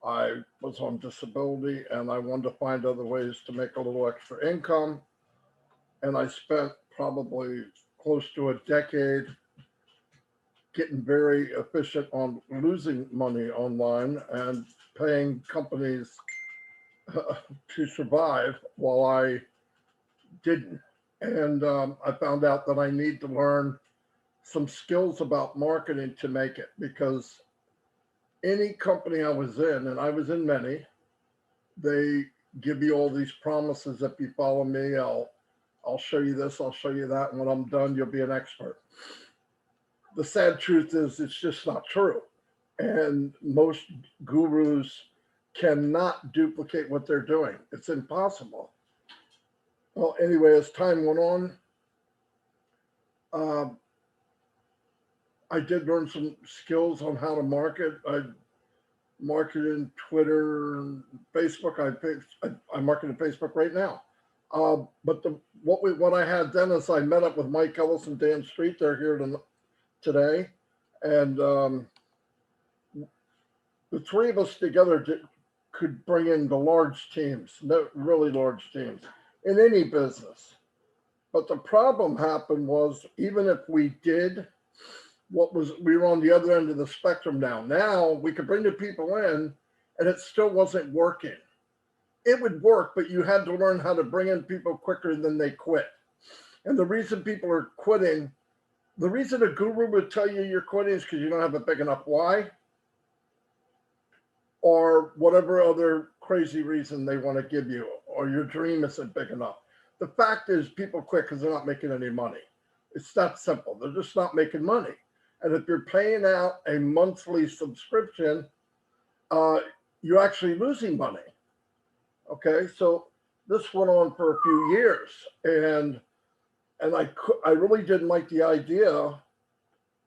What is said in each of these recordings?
I was on disability and I wanted to find other ways to make a little extra income. And I spent probably close to a decade getting very efficient on losing money online and paying companies to survive while I didn't. And I found out that I need to learn some skills about marketing to make it because any company I was in, and I was in many, they give you all these promises. If you follow me, I'll show you this, I'll show you that, and when I'm done, you'll be an expert. The sad truth is it's just not true. And most gurus cannot duplicate what they're doing. It's impossible. Well, anyway, as time went on, uh, I did learn some skills on how to market. I marketed Twitter and Facebook. I marketed Facebook right now. But what I had then is I met up with Mike Ellis and Dan Street. They're here today, and the three of us together could bring in the large teams, really large teams in any business. But the problem happened was even if we did, we were on the other end of the spectrum now. Now we could bring the people in and it still wasn't working. It would work, but you had to learn how to bring in people quicker than they quit. And the reason people are quitting, the reason a guru would tell you you're quitting is because you don't have a big enough why, or whatever other crazy reason they want to give you, or your dream isn't big enough. The fact is people quit because they're not making any money. It's that simple. They're just not making money. And if you're paying out a monthly subscription, you're actually losing money. Okay, so this went on for a few years, and I really didn't like the idea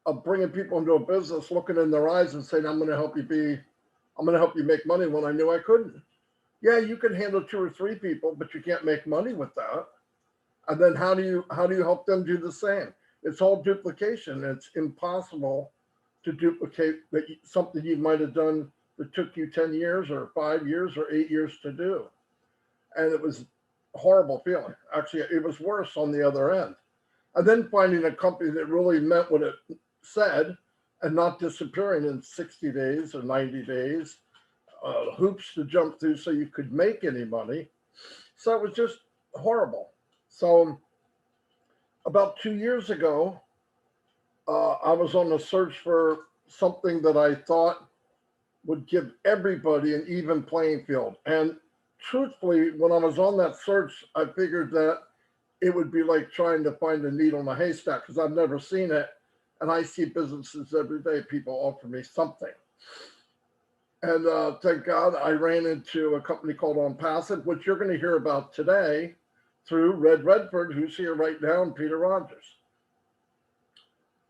of bringing people into a business, looking in their eyes, and saying, I'm going to help you make money when I knew I couldn't. Yeah, you can handle 2 or 3 people, but you can't make money with that. And then how do you help them do the same? It's all duplication. It's impossible to duplicate something you might have done that took you 10 years or 5 years or 8 years to do. And it was a horrible feeling. Actually, it was worse on the other end. And then finding a company that really meant what it said and not disappearing in 60 days or 90 days, hoops to jump through so you could make any money. So it was just horrible. So about 2 years ago, I was on a search for something that I thought would give everybody an even playing field. And truthfully, when I was on that search, I figured that it would be like trying to find a needle in a haystack because I've never seen it. And I see businesses every day, people offer me something. And thank God I ran into a company called ONPASSIVE, which you're going to hear about today through Red Redford, who's here right now, and Peter Rogers.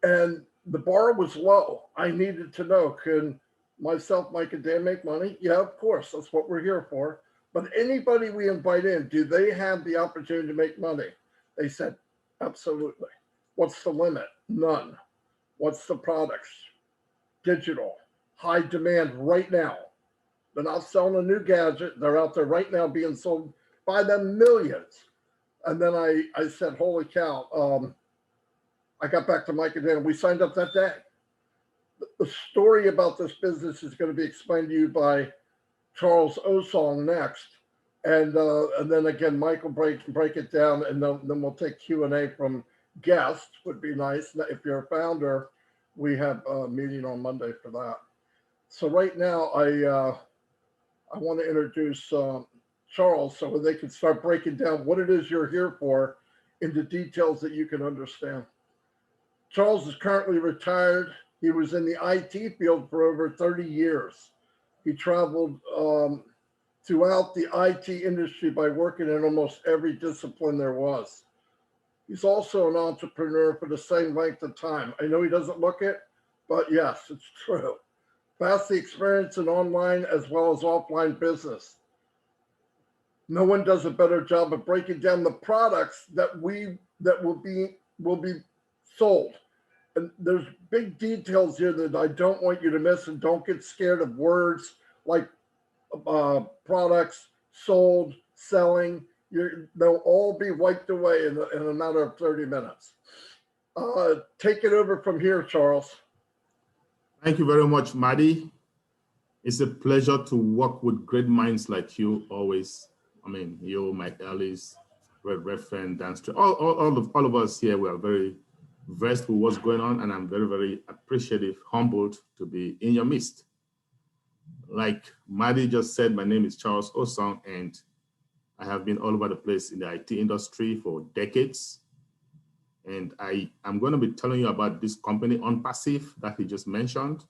And the bar was low. I needed to know, can myself, Mike, and Dan make money? Yeah, of course. That's what we're here for. But anybody we invite in, do they have the opportunity to make money? They said, absolutely. What's the limit? None. What's the products? Digital. High demand right now. They're not selling a new gadget. They're out there right now being sold by the millions. And then I said, holy cow. I got back to Mike and Dan. We signed up that day. The story about this business is going to be explained to you by Charles Osong next. And then again, Mike will break it down, and then we'll take Q&A from guests. Would be nice. If you're a founder, we have a meeting on Monday for that. So right now, I want to introduce Charles so they can start breaking down what it is you're here for into details that you can understand. Charles is currently retired. He was in the IT field for over 30 years. He traveled throughout the IT industry by working in almost every discipline there was. He's also an entrepreneur for the same length of time. I know he doesn't look it, but yes, it's true. Vast experience in online as well as offline business. No one does a better job of breaking down the products that will be sold. And there's big details here that I don't want you to miss, and don't get scared of words like products sold, selling. They'll all be wiped away in a matter of 30 minutes. Take it over from here, Charles. Thank you very much, Maddie. It's a pleasure to work with great minds like you always. I mean, you, Mike Ellis, Red Reference, Dan Street, all of us here, we are very versed with what's going on, and I'm very, very appreciative, humbled to be in your midst. Like Maddie just said, my name is Charles Osong, and I have been all over the place in the IT industry for decades. And I'm going to be telling you about this company, ONPASSIVE, that he just mentioned,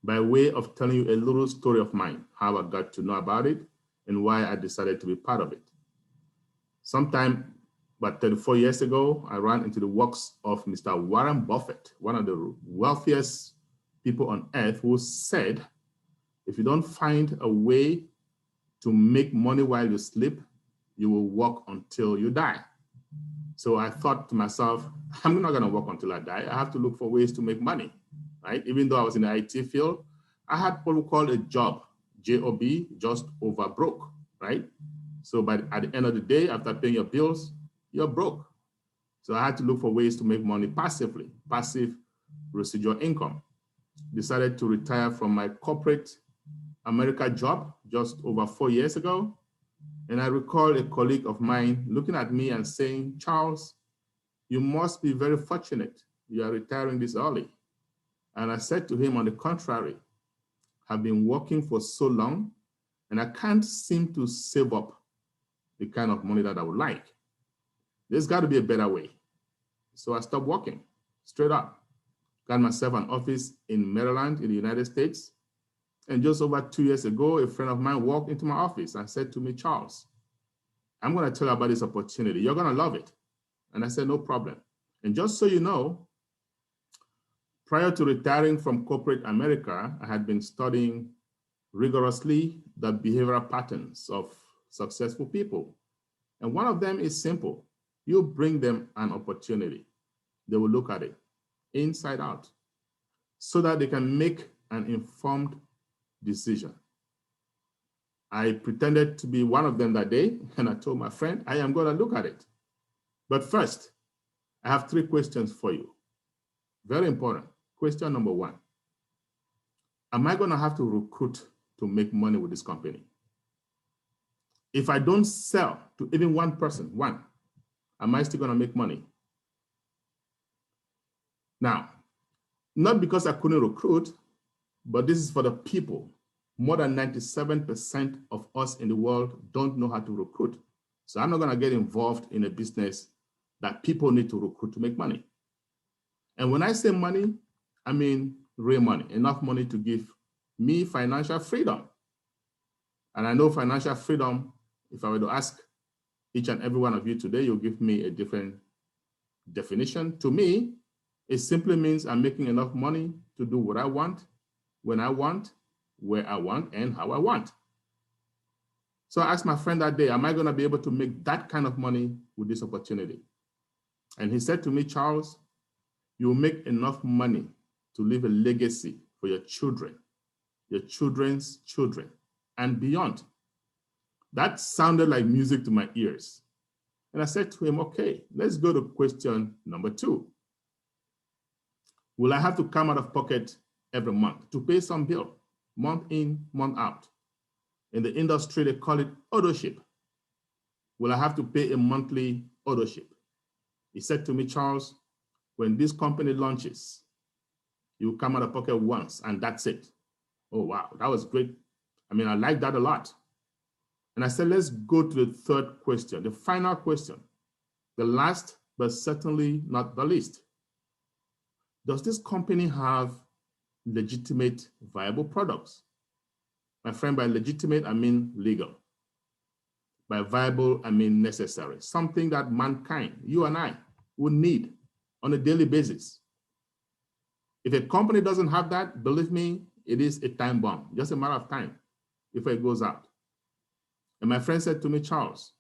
by way of telling you a little story of mine, how I got to know about it and why I decided to be part of it. Sometime about 34 years ago, I ran into the works of Mr. Warren Buffett, one of the wealthiest people on earth, who said, if you don't find a way to make money while you sleep, you will work until you die. So I thought to myself, I'm not going to work until I die. I have to look for ways to make money, right? Even though I was in the IT field, I had what we call a job, J-O-B, just over broke, right? So at the end of the day, after paying your bills, you're broke. So I had to look for ways to make money passively, passive residual income. Decided to retire from my corporate America job just over 4 years ago. And I recall a colleague of mine looking at me and saying, Charles, you must be very fortunate. You are retiring this early. And I said to him, on the contrary, I've been working for so long and I can't seem to save up the kind of money that I would like. There's got to be a better way. So I stopped working straight up. Got myself an office in Maryland in the United States. And just over 2 years ago, a friend of mine walked into my office and said to me, Charles, I'm going to tell you about this opportunity. You're going to love it. And I said, no problem. And just so you know, prior to retiring from corporate America, I had been studying rigorously the behavioral patterns of successful people. And one of them is simple. You bring them an opportunity. They will look at it inside out so that they can make an informed decision. I pretended to be one of them that day, and I told my friend, I am going to look at it. But first, I have 3 questions for you. Very important. Question number 1. Am I going to have to recruit to make money with this company? If I don't sell to even one person, am I still going to make money? Now, not because I couldn't recruit, but this is for the people. More than 97% of us in the world don't know how to recruit. So I'm not going to get involved in a business that people need to recruit to make money. And when I say money, I mean real money, enough money to give me financial freedom. And I know financial freedom, if I were to ask each and every one of you today, you'll give me a different definition. To me, it simply means I'm making enough money to do what I want, when I want, where I want, and how I want. So I asked my friend that day, am I going to be able to make that kind of money with this opportunity? And he said to me, Charles, you will make enough money to leave a legacy for your children, your children's children, and beyond. That sounded like music to my ears. And I said to him, okay, let's go to question number 2. Will I have to come out of pocket every month to pay some bill, month in, month out? In the industry, they call it ownership. Will I have to pay a monthly ownership? He said to me, Charles, when this company launches, you come out of pocket once and that's it. Oh, wow, that was great. I mean, I like that a lot. And I said, let's go to the 3rd question, the final question, the last, but certainly not the least. Does this company have legitimate, viable products? My friend, by legitimate, I mean legal. By viable, I mean necessary. Something that mankind, you and I, would need on a daily basis. If a company doesn't have that, believe me, it is a time bomb, just a matter of time before it goes out. And my friend said to me, Charles,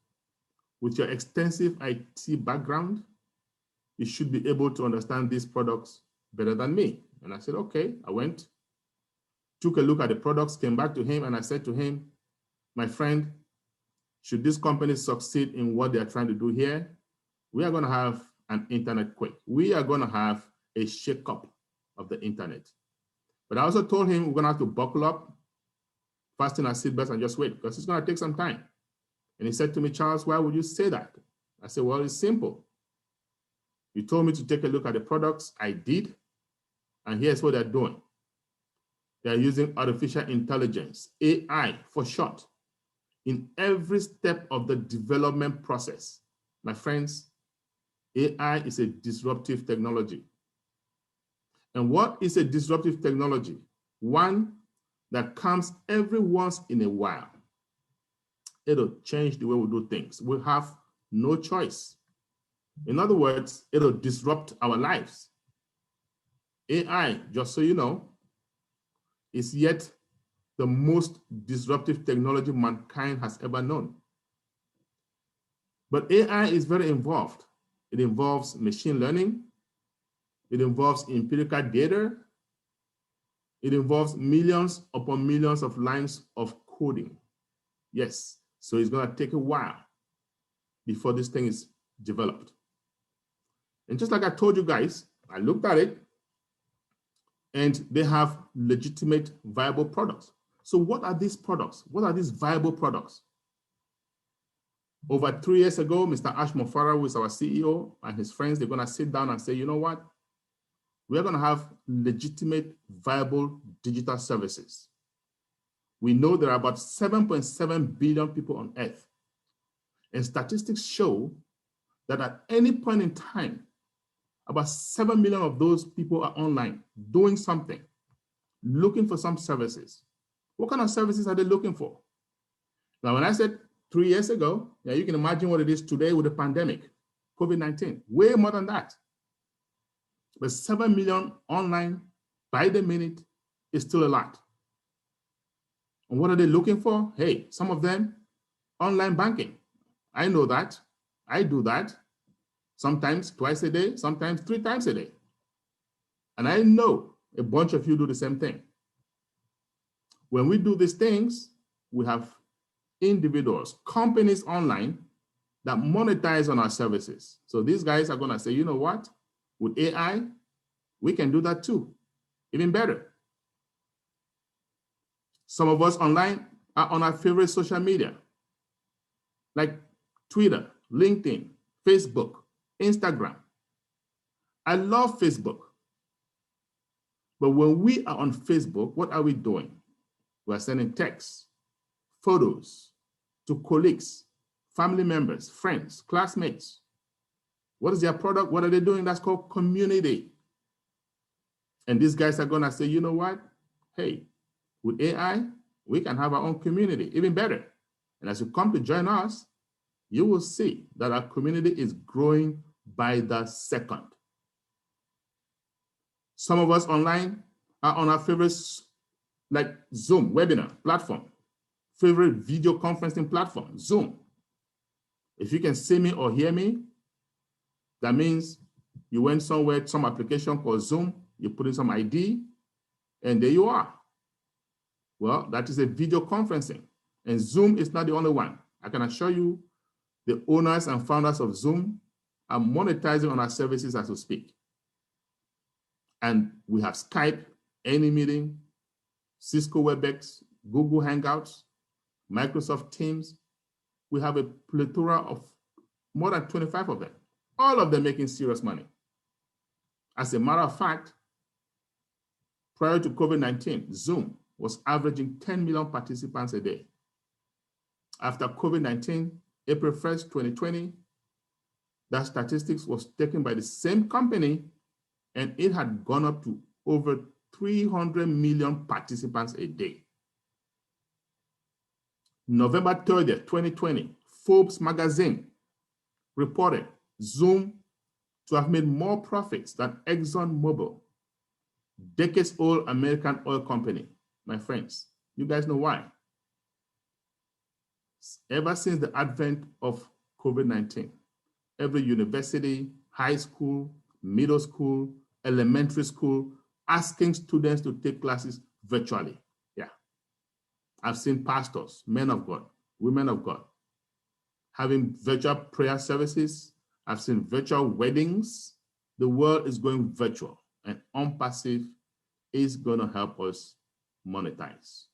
with your extensive IT background, you should be able to understand these products better than me. And I said, okay. I went, took a look at the products, came back to him, and I said to him, my friend, should this company succeed in what they are trying to do here, we are going to have an internet quake. We are going to have a shakeup of the internet. But I also told him we're going to have to buckle up, fasten our seatbelts, and just wait, because it's going to take some time. And he said to me, Charles, why would you say that? I said, well, it's simple. You told me to take a look at the products. I did. And here's what they're doing. They're using artificial intelligence, AI for short, in every step of the development process. My friends, AI is a disruptive technology. And what is a disruptive technology? One that comes every once in a while. It'll change the way we do things. We have no choice. In other words, it'll disrupt our lives. AI, just so you know, is yet the most disruptive technology mankind has ever known. But AI is very involved. It involves machine learning. It involves empirical data. It involves millions upon millions of lines of coding. Yes, so it's going to take a while before this thing is developed. And just like I told you guys, I looked at it, and they have legitimate, viable products. So what are these products? What are these viable products? Over 3 years ago, Mr. Ash Mufareh, who is our CEO, and his friends, they're going to sit down and say, you know what? We're going to have legitimate, viable digital services. We know there are about 7.7 billion people on Earth. And statistics show that at any point in time, about 7 million of those people are online doing something, looking for some services. What kind of services are they looking for? Now, when I said 3 years ago, yeah, you can imagine what it is today with the pandemic, COVID-19, way more than that. But 7 million online by the minute is still a lot. And what are they looking for? Hey, some of them, online banking. I know that. I do that. Sometimes twice a day, sometimes 3 times a day. And I know a bunch of you do the same thing. When we do these things, we have individuals, companies online that monetize on our services. So these guys are going to say, you know what? With AI, we can do that too, even better. Some of us online are on our favorite social media, like Twitter, LinkedIn, Facebook, Instagram. I love Facebook. But when we are on Facebook, what are we doing? We're sending texts, photos to colleagues, family members, friends, classmates. What is their product? What are they doing? That's called community. And these guys are going to say, you know what? Hey, with AI, we can have our own community, even better. And as you come to join us, you will see that our community is growing by the second. Some of us online are on our favorites, like Zoom webinar platform, favorite video conferencing platform, Zoom. If you can see me or hear me, that means you went somewhere, some application called Zoom, you put in some ID, and there you are. Well, that is a video conferencing. And Zoom is not the only one. I can assure you, the owners and founders of Zoom are monetizing on our services as we speak. And we have Skype, AnyMeeting, Cisco WebEx, Google Hangouts, Microsoft Teams. We have a plethora of more than 25 of them, all of them making serious money. As a matter of fact, prior to COVID-19, Zoom was averaging 10 million participants a day. After COVID-19, April 1st, 2020, that statistics was taken by the same company, and it had gone up to over 300 million participants a day. November 30th, 2020, Forbes magazine reported Zoom to have made more profits than ExxonMobil, decades-old American oil company. My friends, you guys know why. Ever since the advent of COVID-19, every university, high school, middle school, elementary school, asking students to take classes virtually. Yeah. I've seen pastors, men of God, women of God, having virtual prayer services. I've seen virtual weddings. The world is going virtual, and ONPASSIVE is going to help us monetize.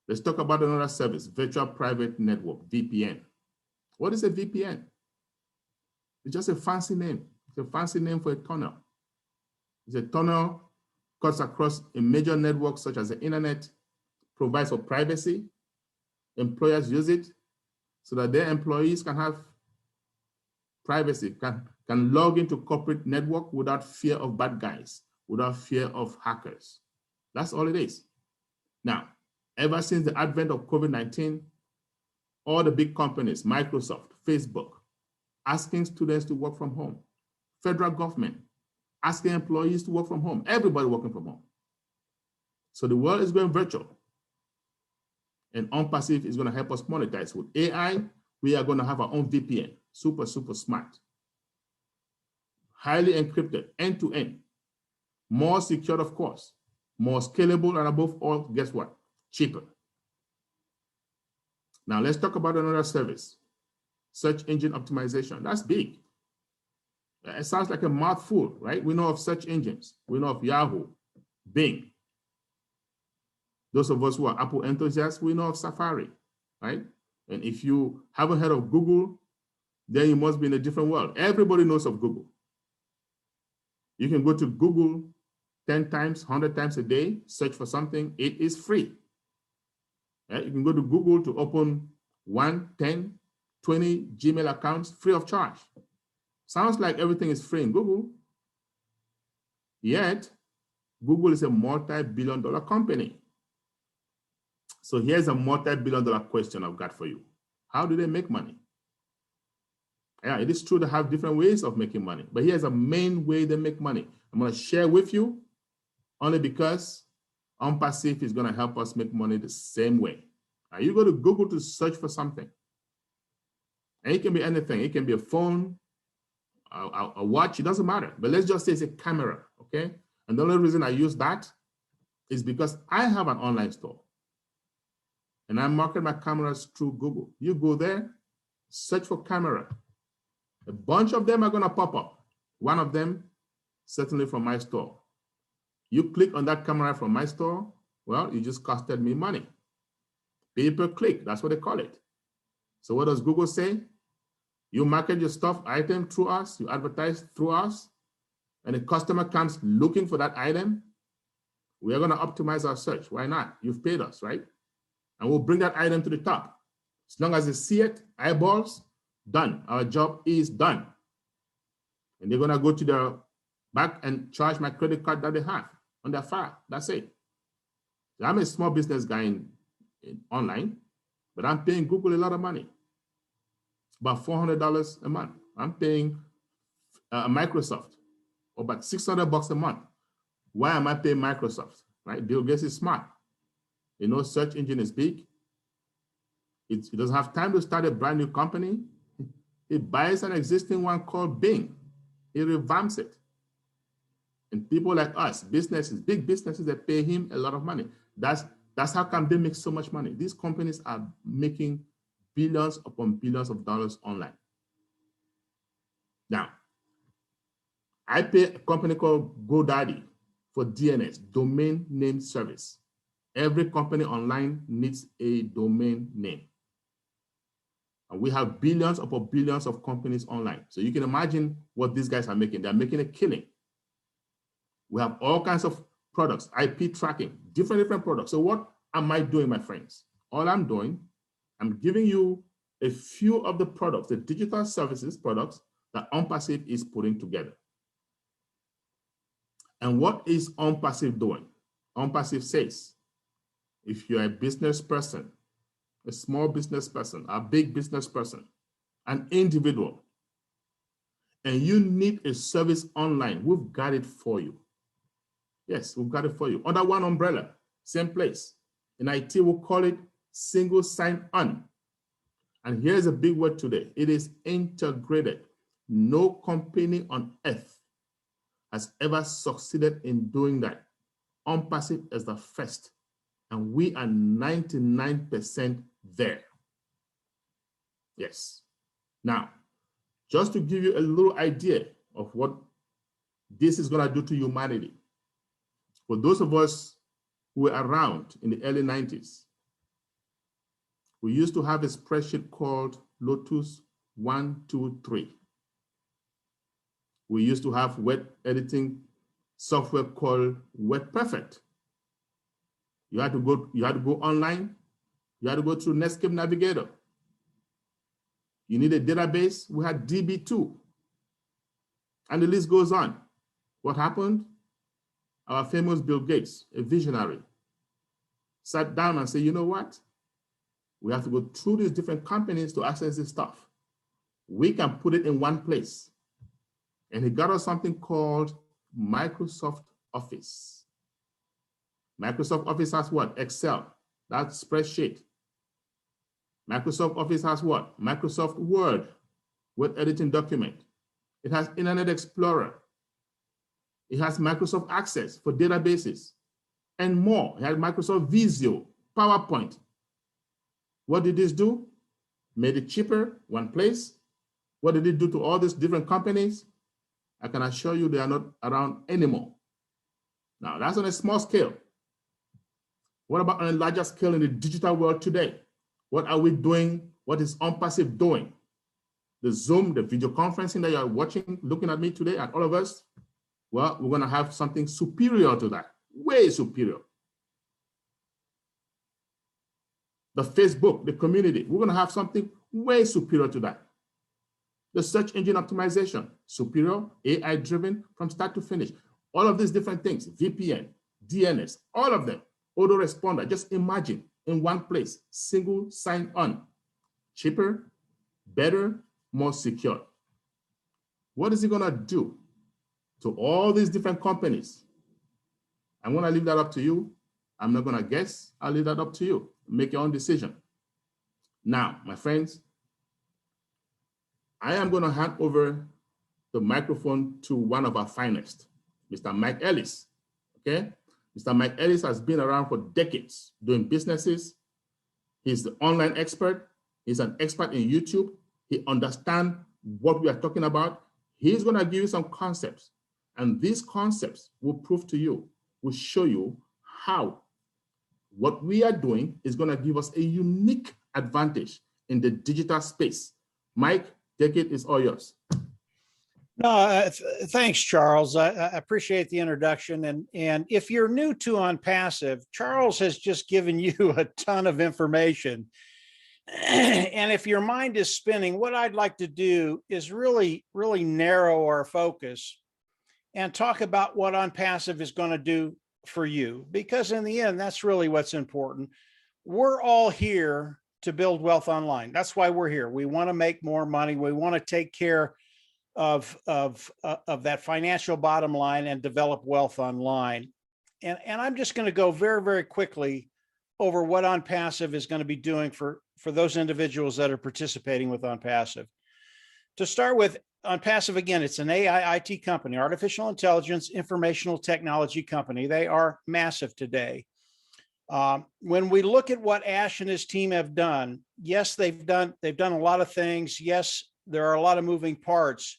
Let's talk about another service, virtual private network, VPN. What is a VPN? It's just a fancy name. It's a fancy name for a tunnel. It's a tunnel cuts across a major network such as the internet, provides for privacy. Employers use it so that their employees can have privacy, can log into corporate network without fear of bad guys, without fear of hackers. That's all it is. Now, ever since the advent of COVID-19, all the big companies, Microsoft, Facebook, asking students to work from home, federal government, asking employees to work from home, everybody working from home. So the world is going virtual. And ONPASSIVE is going to help us monetize. With AI, we are going to have our own VPN, super, super smart, highly encrypted, end-to-end, more secure, of course, more scalable, and above all, guess what? Cheaper. Now let's talk about another service, search engine optimization. That's big. It sounds like a mouthful, right? We know of search engines. We know of Yahoo, Bing. Those of us who are Apple enthusiasts, we know of Safari, right? And if you haven't heard of Google, then you must be in a different world. Everybody knows of Google. You can go to Google 10 times, 100 times a day, search for something. It is free. Right? You can go to Google to open 1, 10, 20 Gmail accounts free of charge. Sounds like everything is free in Google. Yet, Google is a multi-billion-dollar company. So here's a multi-billion-dollar question I've got for you. How do they make money? Yeah, it is true they have different ways of making money, but here's a main way they make money. I'm going to share with you only because ONPASSIVE is going to help us make money the same way. Now, you go to Google to search for something. And it can be anything. It can be a phone, a watch, it doesn't matter. But let's just say it's a camera, okay? And the only reason I use that is because I have an online store. And I market my cameras through Google. You go there, search for camera. A bunch of them are going to pop up. One of them, certainly from my store. You click on that camera from my store, well, you just costed me money. Pay per click, that's what they call it. So what does Google say? You market your stuff, item through us, you advertise through us, and the customer comes looking for that item. We are going to optimize our search. Why not? You've paid us, right? And we'll bring that item to the top. As long as they see it, eyeballs, done. Our job is done. And they're going to go to their back and charge my credit card that they have on their file. That's it. So I'm a small business guy in online, but I'm paying Google a lot of money, about $400 a month. I'm paying Microsoft about $600 a month. Why am I paying Microsoft? Right? Bill Gates is smart. You know, search engine is big. It doesn't have time to start a brand new company. It buys an existing one called Bing. It revamps it. And people like us, businesses, big businesses that pay him a lot of money. That's how come they make so much money. These companies are making billions upon billions of dollars online. Now, I pay a company called GoDaddy for DNS, domain name service. Every company online needs a domain name. And we have billions upon billions of companies online. So you can imagine what these guys are making. They're making a killing. We have all kinds of products, IP tracking, different products. So what am I doing, my friends? All I'm doing, I'm giving you a few of the products, the digital services products that ONPASSIVE is putting together. And what is ONPASSIVE doing? ONPASSIVE says, if you're a business person, a small business person, a big business person, an individual, and you need a service online, we've got it for you. Yes, we've got it for you. Under one umbrella, same place. In IT, we'll call it single sign-on. And here's a big word today. It is integrated. No company on earth has ever succeeded in doing that. ONPASSIVE is the first And we are 99% there. Yes. Now, just to give you a little idea of what this is going to do to humanity, for those of us who were around in the early 90s, we used to have a spreadsheet called Lotus 123. We used to have web editing software called WordPerfect. You had to go online. You had to go through Netscape Navigator. You need a database. We had DB2. And the list goes on. What happened? Our famous Bill Gates, a visionary, sat down and said, you know what? We have to go through these different companies to access this stuff. We can put it in one place. And he got us something called Microsoft Office. Microsoft Office has what? Excel. That's spreadsheet. Microsoft Office has what? Microsoft Word, word editing document. It has Internet Explorer. It has Microsoft Access for databases and more. It has Microsoft Visio, PowerPoint. What did this do? Made it cheaper, one place. What did it do to all these different companies? I can assure you they are not around anymore. Now, that's on a small scale. What about on a larger scale in the digital world today? What are we doing? What is ONPASSIVE doing? The Zoom, the video conferencing that you are watching, looking at me today, and all of us, well, we're going to have something superior to that, way superior. The Facebook, the community, we're going to have something way superior to that. The search engine optimization, superior, AI-driven from start to finish. All of these different things, VPN, DNS, all of them, autoresponder. Just imagine in one place, single sign-on, cheaper, better, more secure. What is it going to do to all these different companies? I'm going to leave that up to you. I'm not going to guess. I'll leave that up to you. Make your own decision. Now, my friends, I am going to hand over the microphone to one of our finest, Mr. Mike Ellis. Okay? Mr. Mike Ellis has been around for decades doing businesses. He's the online expert. He's an expert in YouTube. He understands what we are talking about. He's going to give you some concepts. And these concepts will prove to you, will show you how what we are doing is going to give us a unique advantage in the digital space. Mike, decade is all yours. No, thanks, Charles. I appreciate the introduction. And if you're new to ONPASSIVE, Charles has just given you a ton of information. And if your mind is spinning, what I'd like to do is really narrow our focus and talk about what ONPASSIVE is going to do for you. Because in the end, that's really what's important. We're all here to build wealth online. That's why we're here. We want to make more money. We want to take care of that financial bottom line and develop wealth online. And I'm just going to go very quickly over what ONPASSIVE is going to be doing for those individuals that are participating with ONPASSIVE. To start with, ONPASSIVE, again, it's an AI IT company, artificial intelligence, informational technology company. They are massive today. When we look at what Ash and his team have done, yes, they've done a lot of things. Yes, there are a lot of moving parts.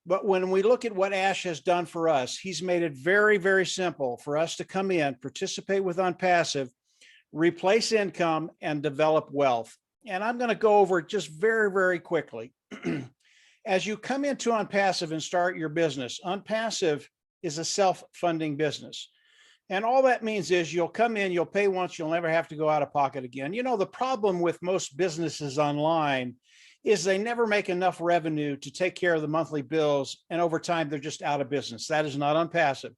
But when we look at what Ash has done for us, he's made it very simple for us to come in, participate with ONPASSIVE, replace income, and develop wealth. And I'm going to go over it just very quickly. As you come into ONPASSIVE and start your business, ONPASSIVE is a self-funding business. And all that means is you'll come in, you'll pay once, you'll never have to go out of pocket again. You know, the problem with most businesses online is they never make enough revenue to take care of the monthly bills, and over time they're just out of business. That is not ONPASSIVE.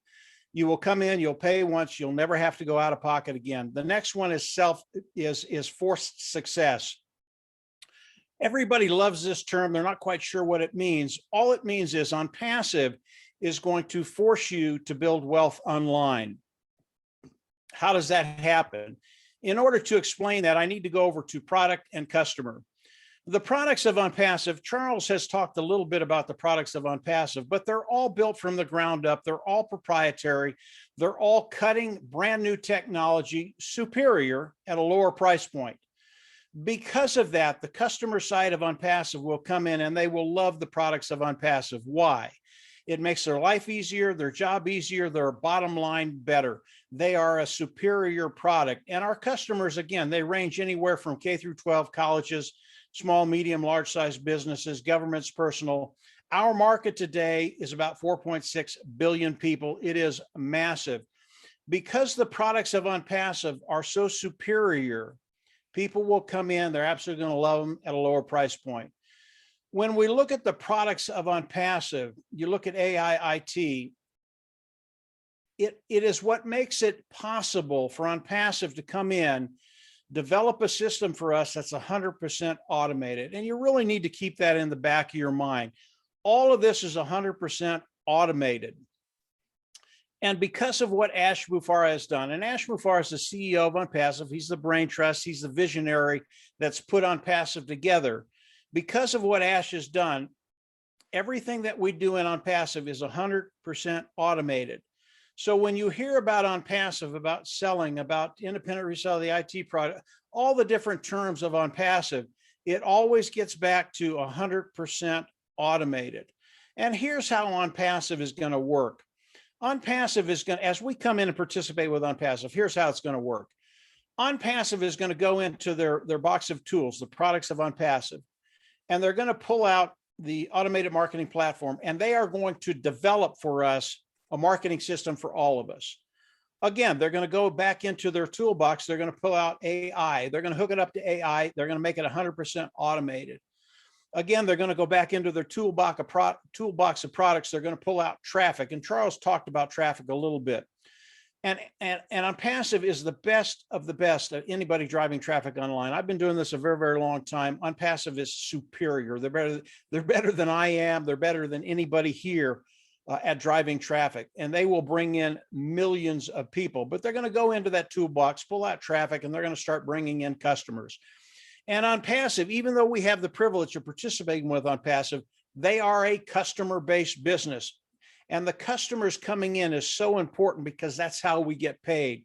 You will come in, you'll pay once, you'll never have to go out of pocket again. The next one is forced success. Everybody loves this term. They're not quite sure what it means. All it means is ONPASSIVE is going to force you to build wealth online. How does that happen? In order to explain that, I need to go over to product and customer. The products of ONPASSIVE, Charles has talked a little bit about the products of ONPASSIVE, but they're all built from the ground up. They're all proprietary. They're all cutting brand new technology, superior at a lower price point. Because of that, the customer side of ONPASSIVE will come in and they will love the products of ONPASSIVE. Why? It makes their life easier, their job easier, their bottom line better. They are a superior product. And our customers, again, they range anywhere from K through 12 colleges, small, medium, large size businesses, governments, personal. Our market today is about 4.6 billion people. It is massive. Because the products of ONPASSIVE are so superior, people will come in, they're absolutely going to love them at a lower price point. When we look at the products of ONPASSIVE, you look at AI IT, it is what makes it possible for ONPASSIVE to come in, develop a system for us that's 100% automated. And you really need to keep that in the back of your mind. All of this is 100% automated. And because of what Ash Mufareh has done, and Ash Mufareh is the CEO of ONPASSIVE, he's the brain trust, he's the visionary that's put ONPASSIVE together. Because of what Ash has done, everything that we do in ONPASSIVE is 100% automated. So when you hear about ONPASSIVE, about selling, about independent resale of the IT product, all the different terms of ONPASSIVE, it always gets back to 100% automated. And here's how ONPASSIVE is going to work. ONPASSIVE is going to, as we come in and participate with ONPASSIVE, here's how it's going to work. ONPASSIVE is going to go into their box of tools, the products of ONPASSIVE, and they're going to pull out the automated marketing platform, and they are going to develop for us a marketing system for all of us. Again, they're going to go back into their toolbox. They're going to pull out AI. They're going to hook it up to AI. They're going to make it 100% automated. Again, they're going to go back into their toolbox of products. They're going to pull out traffic. And Charles talked about traffic a little bit. And ONPASSIVE is the best of the best at anybody driving traffic online. I've been doing this a very, very long time. ONPASSIVE is superior. They're better than I am. They're better than anybody here at driving traffic. And they will bring in millions of people. But they're going to go into that toolbox, pull out traffic, and they're going to start bringing in customers. And ONPASSIVE, even though we have the privilege of participating with ONPASSIVE, they are a customer-based business. And the customers coming in is so important because that's how we get paid.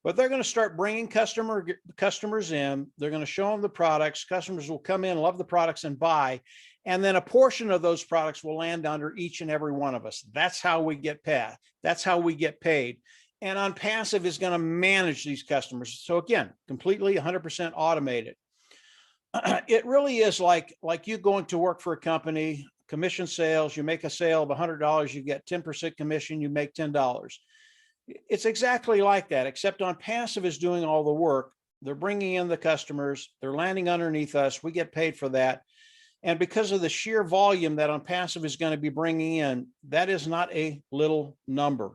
But they're going to start bringing customers in. They're going to show them the products. Customers will come in, love the products, and buy. And then a portion of those products will land under each and every one of us. That's how we get paid. That's how we get paid. And ONPASSIVE is going to manage these customers. So again, completely 100% automated. It really is like you going to work for a company, commission sales, you make a sale of $100, you get 10% commission, you make $10. It's exactly like that, except ONPASSIVE is doing all the work. They're bringing in the customers, they're landing underneath us, we get paid for that. And because of the sheer volume that ONPASSIVE is going to be bringing in, that is not a little number.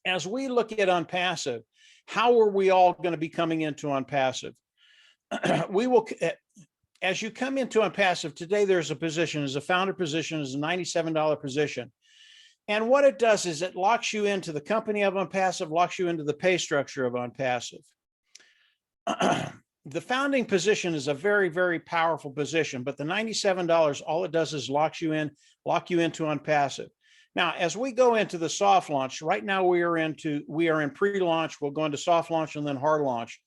As we look at ONPASSIVE, how are we all going to be coming into ONPASSIVE? We will, as you come into ONPASSIVE today, there's a position, as a founder position, is a $97 position. And what it does is it locks you into the company of ONPASSIVE, locks you into the pay structure of ONPASSIVE. The founding position is a very, very powerful position, but the $97, all it does is lock you into ONPASSIVE. Now, as we go into the soft launch, right now we are in pre-launch, we'll go into soft launch and then hard launch.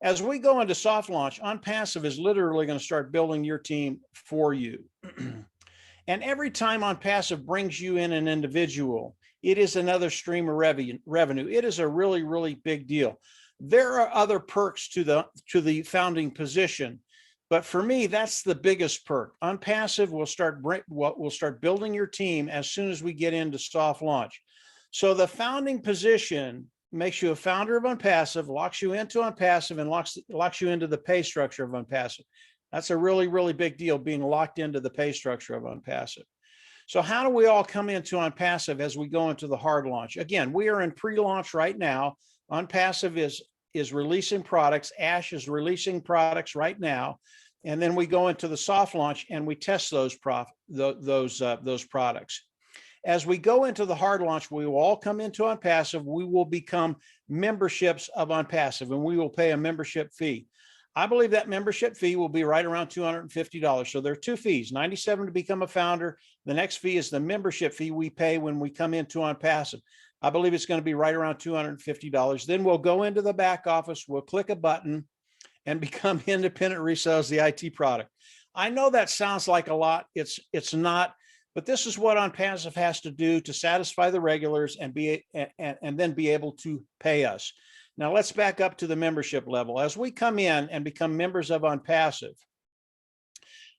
As we go into soft launch, ONPASSIVE is literally going to start building your team for you. And every time ONPASSIVE brings you in an individual, it is another stream of revenue. It is a really, really big deal. There are other perks to the founding position, but for me, that's the biggest perk. ONPASSIVE will start building your team as soon as we get into soft launch. So the founding position makes you a founder of ONPASSIVE, locks you into ONPASSIVE, and locks you into the pay structure of ONPASSIVE. That's a really, really big deal, being locked into the pay structure of ONPASSIVE. So how do we all come into ONPASSIVE as we go into the hard launch? Again, we are in pre-launch right now. ONPASSIVE is releasing products. Ash is releasing products right now. And then we go into the soft launch and we test those products. As we go into the hard launch, we will all come into ONPASSIVE. We will become memberships of ONPASSIVE, and we will pay a membership fee. I believe that membership fee will be right around $250. So there are two fees, $97 to become a founder. The next fee is the membership fee we pay when we come into OnPassive. I believe it's going to be right around $250. Then we'll go into the back office, we'll click a button and become independent resellers of the IT product. I know that sounds like a lot. It's not, but this is what OnPassive has to do to satisfy the regulars and then be able to pay us. Now let's back up to the membership level. As we come in and become members of OnPassive,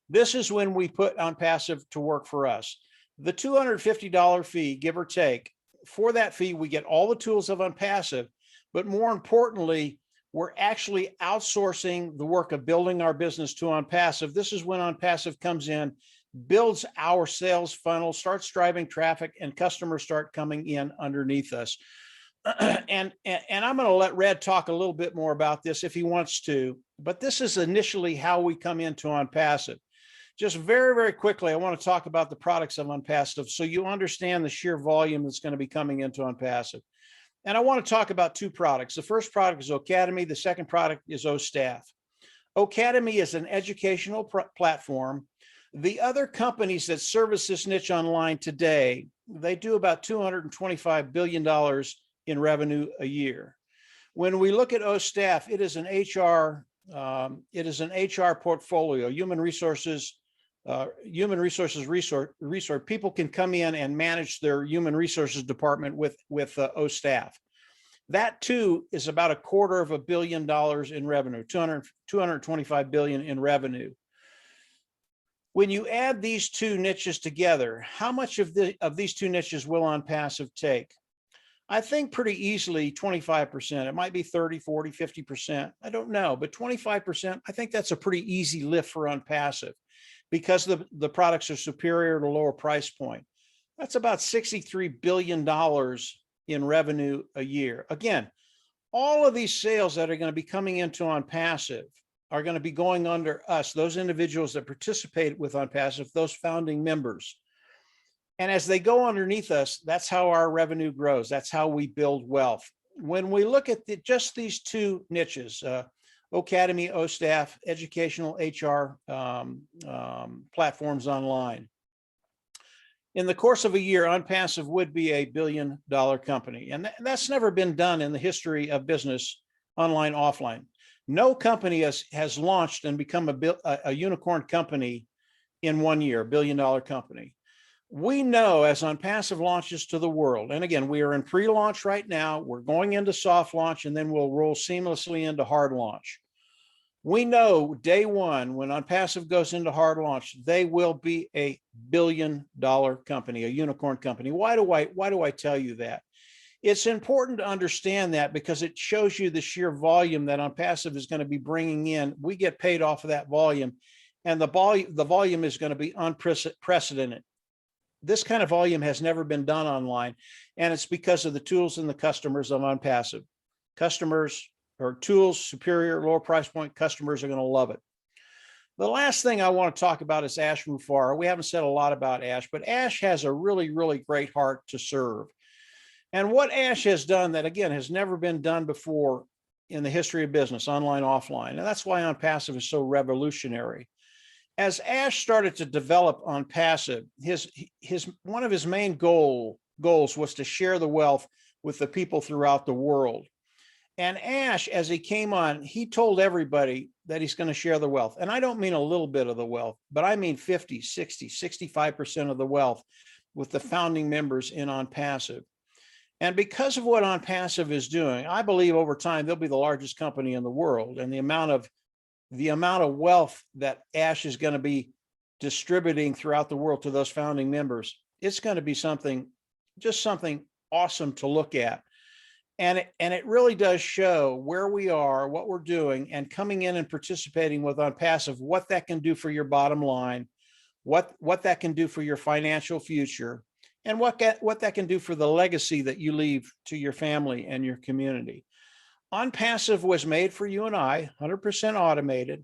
this is when we put OnPassive to work for us. The $250 fee, give or take, for that fee, we get all the tools of OnPassive, but more importantly, we're actually outsourcing the work of building our business to OnPassive. This is when OnPassive comes in, builds our sales funnel, starts driving traffic, and customers start coming in underneath us. And I'm going to let Red talk a little bit more about this if he wants to, but this is initially how we come into OnPassive. Just very, very quickly, I want to talk about the products of OnPassive so you understand the sheer volume that's going to be coming into OnPassive. And I want to talk about two products. The first product is Ocademy. The second product is OStaff. Ocademy is an educational platform. The other companies that service this niche online today, they do about $225 billion in revenue a year. When we look at OStaff, it is an HR portfolio, human resources. People can come in and manage their human resources department with OStaff. That too is about $250 million in revenue, 225 billion in revenue. When you add these two niches together, how much of these two niches will OnPassive take? I think pretty easily 25%. It might be 30, 40, 50%. I don't know, but 25%, I think that's a pretty easy lift for OnPassive because the products are superior at a lower price point. That's about $63 billion in revenue a year. Again, all of these sales that are going to be coming into OnPassive are going to be going under us, those individuals that participate with OnPassive, those founding members. And as they go underneath us, that's how our revenue grows. That's how we build wealth. When we look at just these two niches, Ocademy, OStaff, educational HR platforms online. In the course of a year, OnPassive would be $1 billion company. And that's never been done in the history of business, online, offline. No company has launched and become a unicorn company in 1 year, $1 billion company. We know as OnPassive launches to the world, and again, we are in pre-launch right now, we're going into soft launch, and then we'll roll seamlessly into hard launch. We know day one, when OnPassive goes into hard launch, they will be $1 billion company, a unicorn company. Why do I tell you that? It's important to understand that because it shows you the sheer volume that OnPassive is going to be bringing in. We get paid off of that volume, and the volume is going to be unprecedented. This kind of volume has never been done online, and it's because of the tools and the customers of OnPassive. Customers or tools, superior, lower price point, customers are going to love it. The last thing I want to talk about is Ash Mufareh. We haven't said a lot about Ash, but Ash has a really, really great heart to serve. And what Ash has done that, again, has never been done before in the history of business, online, offline, and that's why OnPassive is so revolutionary. As Ash started to develop OnPassive, one of his main goals was to share the wealth with the people throughout the world. And Ash, as he came on, he told everybody that he's going to share the wealth. And I don't mean a little bit of the wealth, but I mean 50, 60, 65% of the wealth with the founding members in OnPassive. And because of what OnPassive is doing, I believe over time, they'll be the largest company in the world. And the amount of wealth that Ash is going to be distributing throughout the world to those founding members, it's going to be something awesome to look at. And it really does show where we are, what we're doing, and coming in and participating with OnPassive, what that can do for your bottom line, what that can do for your financial future, and what that can do for the legacy that you leave to your family and your community. OnPassive was made for you and I, 100% automated,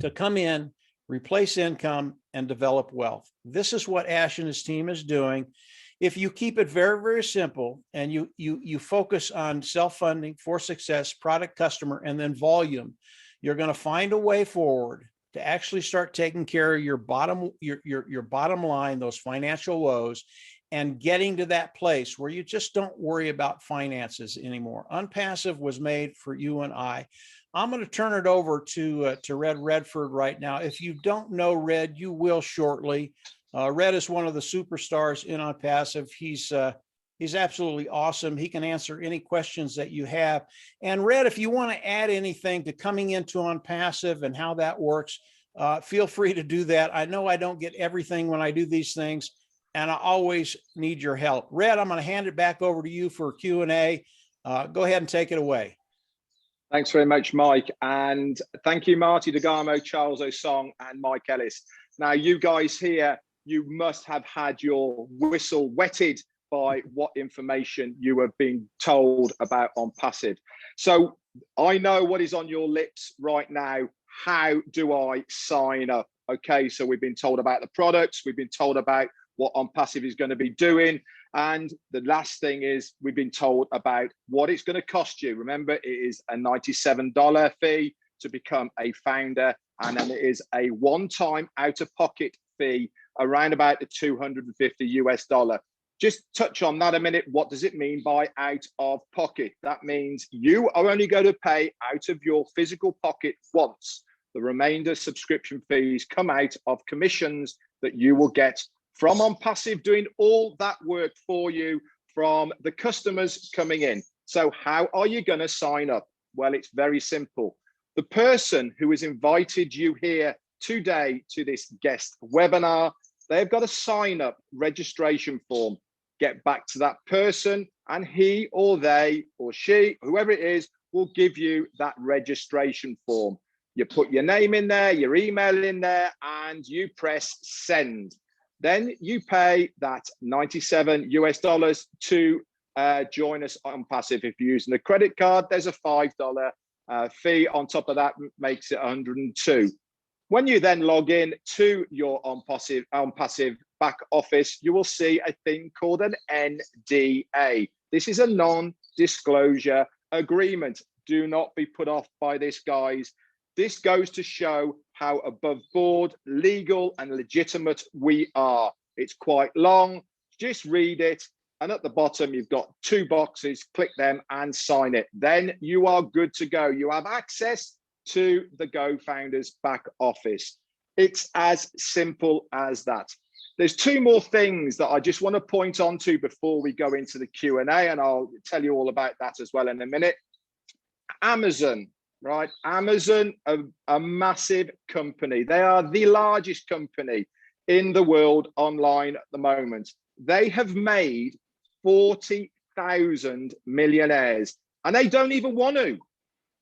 to come in, replace income, and develop wealth. This is what Ash and his team is doing. If you keep it very, very simple and you focus on self-funding for success, product, customer, and then volume, you're going to find a way forward to actually start taking care of your bottom line, those financial woes, and getting to that place where you just don't worry about finances anymore. ONPASSIVE was made for you and I. I'm going to turn it over to Red Redford right now. If you don't know Red, you will shortly. Red is one of the superstars in ONPASSIVE. He's absolutely awesome. He can answer any questions that you have. And Red, if you want to add anything to coming into ONPASSIVE and how that works, feel free to do that. I know I don't get everything when I do these things, and I always need your help. Red, I'm going to hand it back over to you for Q&A. Go ahead and take it away. Thanks very much, Mike. And thank you, Marty DeGamo, Charles Osong, and Mike Ellis. Now, you guys here, you must have had your whistle wetted by what information you have been told about ONPASSIVE. So I know what is on your lips right now. How do I sign up? Okay, so we've been told about the products. We've been told about what ONPASSIVE is going to be doing. And the last thing is we've been told about what it's going to cost you. Remember, it is a $97 fee to become a founder. And then it is a one-time out-of-pocket fee around about the $250 US. Just touch on that a minute. What does it mean by out of pocket? That means you are only going to pay out of your physical pocket once. The remainder subscription fees come out of commissions that you will get from ONPASSIVE doing all that work for you from the customers coming in. So how are you going to sign up? Well, it's very simple. The person who has invited you here today to this guest webinar, they've got a sign up registration form. Get back to that person and he or they or she, whoever it is, will give you that registration form. You put your name in there, your email in there, and you press send. Then you pay that $97 US to join us on ONPASSIVE. If you're using a credit card, there's a $5 fee on top of that, makes it 102. When you then log in to your ONPASSIVE back office, you will see a thing called an NDA. This is a non-disclosure agreement. Do not be put off by this, guys. This goes to show how above board, legal and legitimate we are. It's quite long. Just read it. And at the bottom, you've got two boxes. Click them and sign it. Then you are good to go. You have access to the Go Founders back office. It's as simple as that. There's two more things that I just want to point on to before we go into the Q&A, and I'll tell you all about that as well in a minute. Amazon, right? Amazon, a massive company. They are the largest company in the world online at the moment. They have made 40,000 millionaires, and they don't even want to,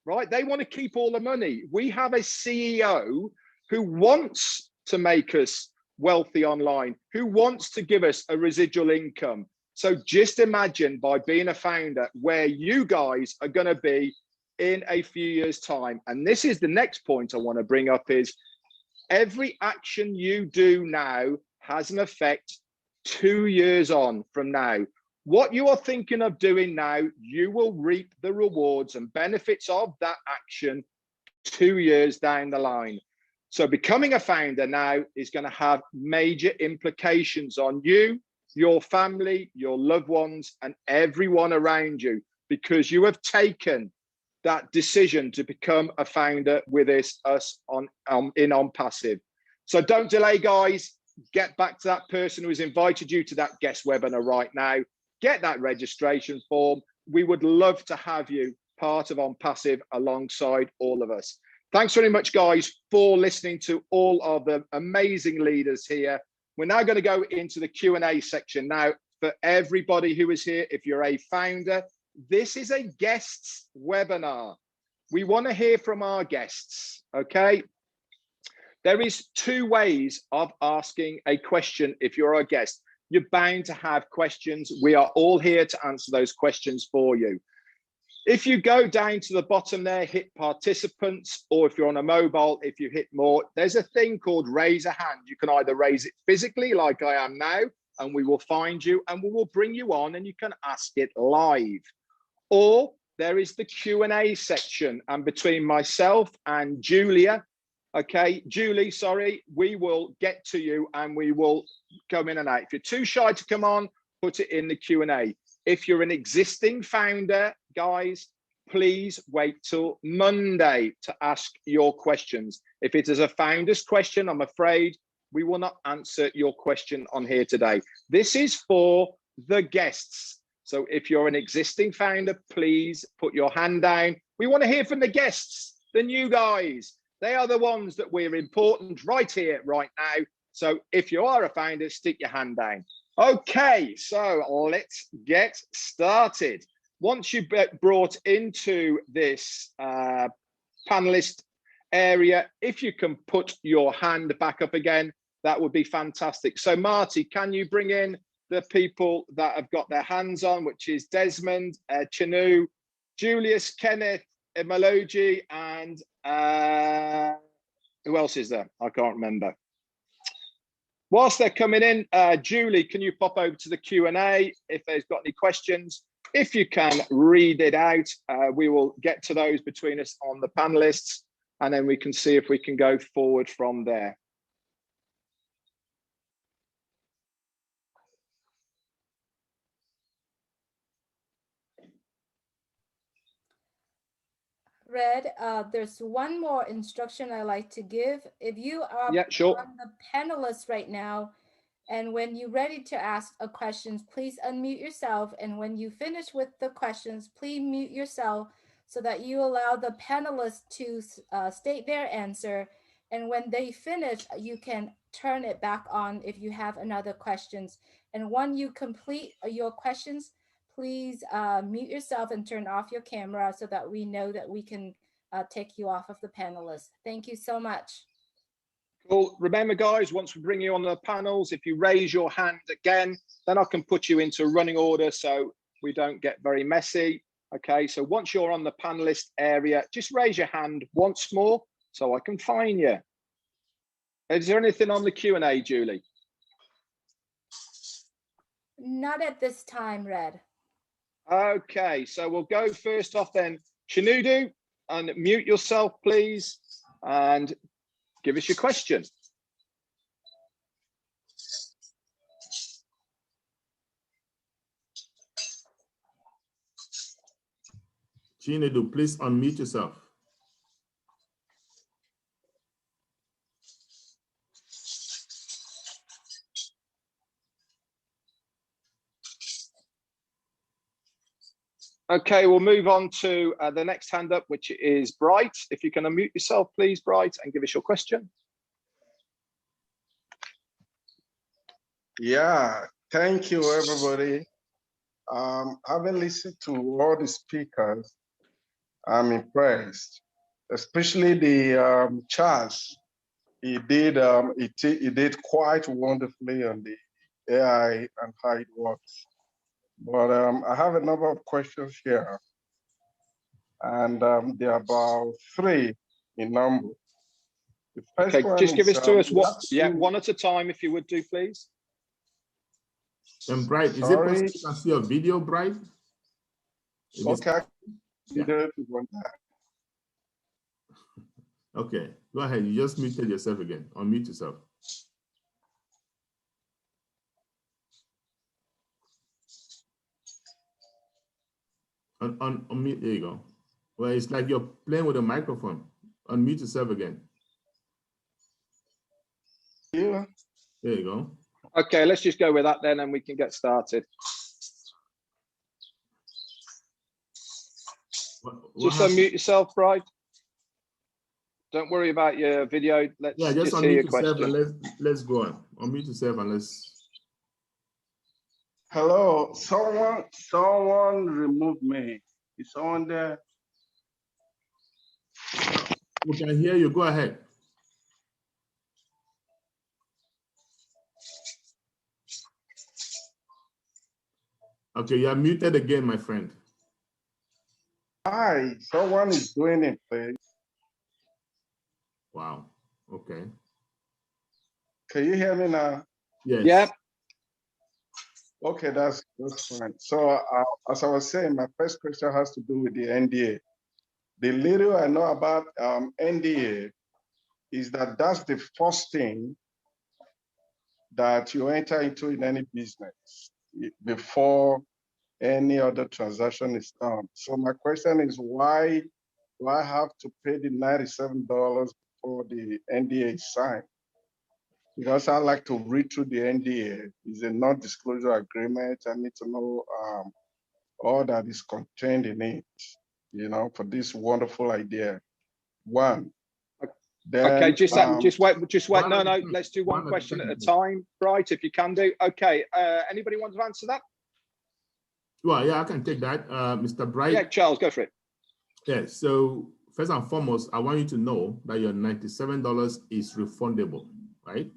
right? They want to keep all the money. We have a CEO who wants to make us wealthy online, who wants to give us a residual income. So just imagine by being a founder where you guys are going to be in a few years' time. And this is the next point I want to bring up is every action you do now has an effect 2 years on from now. What you are thinking of doing now, you will reap the rewards and benefits of that action 2 years down the line. So becoming a founder now is going to have major implications on you, your family, your loved ones, and everyone around you, because you have taken that decision to become a founder with us in ONPASSIVE. So don't delay, guys. Get back to that person who has invited you to that guest webinar right now. Get that registration form. We would love to have you part of ONPASSIVE alongside all of us. Thanks very much, guys, for listening to all of the amazing leaders here. We're now going to go into the Q&A section. Now, for everybody who is here, if you're a founder, this is a guests webinar. We want to hear from our guests, okay? There is two ways of asking a question if you're a guest. You're bound to have questions. We are all here to answer those questions for you. If you go down to the bottom there, hit participants, or if you're on a mobile, if you hit more, there's a thing called raise a hand. You can either raise it physically like I am now, and we will find you and we will bring you on and you can ask it live. Or there is the Q&A section, and between myself and Julia, okay, Julie, sorry, we will get to you and we will come in and out. If you're too shy to come on, put it in the Q&A. If you're an existing founder, guys, please wait till Monday to ask your questions. If it is a founder's question, I'm afraid we will not answer your question on here today. This is for the guests. So if you're an existing founder, please put your hand down. We want to hear from the guests, the new guys. They are the ones that we're important right here, right now. So if you are a founder, stick your hand down. Okay, so let's get started. Once you've been brought into this panelist area, if you can put your hand back up again, that would be fantastic. So Marty, can you bring in the people that have got their hands on, which is Desmond, Chanu, Julius, Kenneth, Emaloji, and who else is there? I can't remember. Whilst they're coming in, Julie, can you pop over to the Q&A if there's got any questions? If you can read it out, we will get to those between us on the panelists, and then we can see if we can go forward from there. Red, there's one more instruction I like to give. If you are Yeah, sure. on the panelists right now, and when you're ready to ask a question, please unmute yourself. And when you finish with the questions, please mute yourself so that you allow the panelists to state their answer. And when they finish, you can turn it back on if you have another questions. And when you complete your questions, please mute yourself and turn off your camera so that we know that we can take you off of the panelists. Thank you so much. Cool. Remember, guys, once we bring you on the panels, if you raise your hand again, then I can put you into running order so we don't get very messy. Okay, so once you're on the panelist area, just raise your hand once more so I can find you. Is there anything on the Q&A, Julie? Not at this time, Red. Okay, so we'll go first off then. Chinudu, unmute yourself, please, and give us your question. Chinedu, please unmute yourself. Okay, we'll move on to the next hand up, which is Bright. If you can unmute yourself, please, Bright, and give us your question. Yeah, thank you, everybody. Having listened to all the speakers, I'm impressed, especially the Charles. He did quite wonderfully on the AI and how it works. But I have a number of questions here, and there are about 3 in number. The first Okay, one just give is, us to us one at a time, if you would do, please. And Bright, is it possible you can see your video, Bright? Okay, yeah. if you want that. Okay, go ahead. You just muted yourself again. Unmute yourself. Unmute, there you go. Well, it's like you're playing with a microphone. Unmute yourself again. Yeah. There you go. Okay, let's just go with that then and we can get started. Just unmute yourself, Bright. Don't worry about your video. Let's just hear your yourself question. And let's go on. Unmute yourself and let's. Hello, someone removed me. Is someone there? We can hear you. Go ahead. Okay, you are muted again, my friend. Hi, someone is doing it, please. Wow. Okay. Can you hear me now? Yes. Yep. Okay, that's fine. So as I was saying, my first question has to do with the NDA. The little I know about NDA is that that's the first thing that you enter into in any business before any other transaction is done. So my question is, why do I have to pay the $97 before the NDA is signed? Because I like to read through the NDA. It's a non-disclosure agreement. I need to know all that is contained in it, you know, for this wonderful idea. One. Then, okay, just wait. No, let's do one question at a time. Bright, if you can do. Okay, anybody want to answer that? Well, yeah, I can take that, Mr. Bright. Yeah, Charles, go for it. Yeah, so first and foremost, I want you to know that your $97 is refundable, right?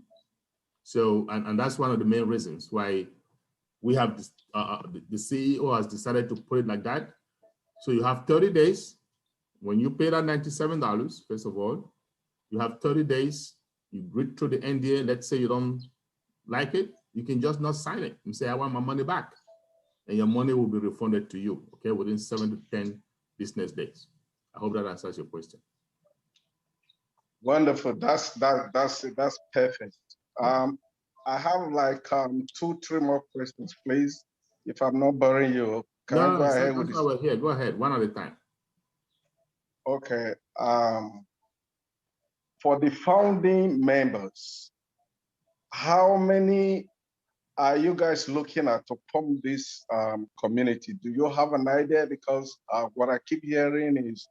So, and that's one of the main reasons why we have this, the CEO has decided to put it like that. So you have 30 days. When you pay that $97, first of all, you have 30 days. You read through the NDA. Let's say you don't like it, you can just not sign it and say, I want my money back. And your money will be refunded to you, okay, within 7 to 10 business days. I hope that answers your question. Wonderful. That's perfect. I have like 2-3 more questions, please. If I'm not boring you, can I go ahead with this? We're here. Go ahead, one at a time. Okay. For the founding members, how many are you guys looking at to form this community? Do you have an idea? Because what I keep hearing is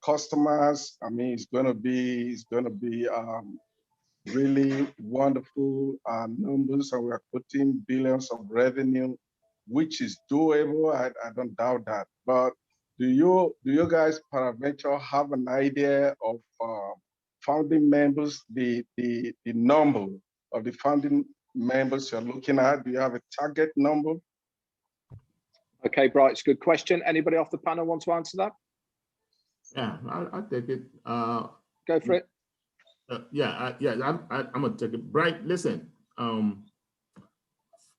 customers. I mean, it's going to be really wonderful numbers, and we're putting billions of revenue, which is doable. I don't doubt that. But do you guys peradventure have an idea of founding members, the number of the founding members you're looking at? Do you have a target number? Okay, Bright, it's a good question. Anybody off the panel want to answer that? Yeah, I'll take it. Go for it. I'm gonna take it. Bright, listen,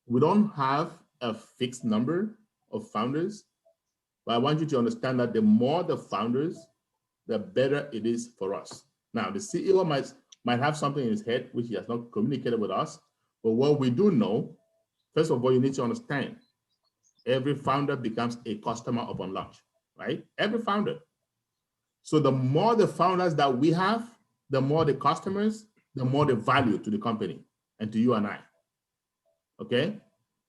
we don't have a fixed number of founders, but I want you to understand that the more the founders, the better it is for us. Now, the CEO might have something in his head which he has not communicated with us, but what we do know, first of all, you need to understand, every founder becomes a customer upon launch, right? Every founder. So the more the founders that we have, the more the customers, the more the value to the company and to you and I, okay?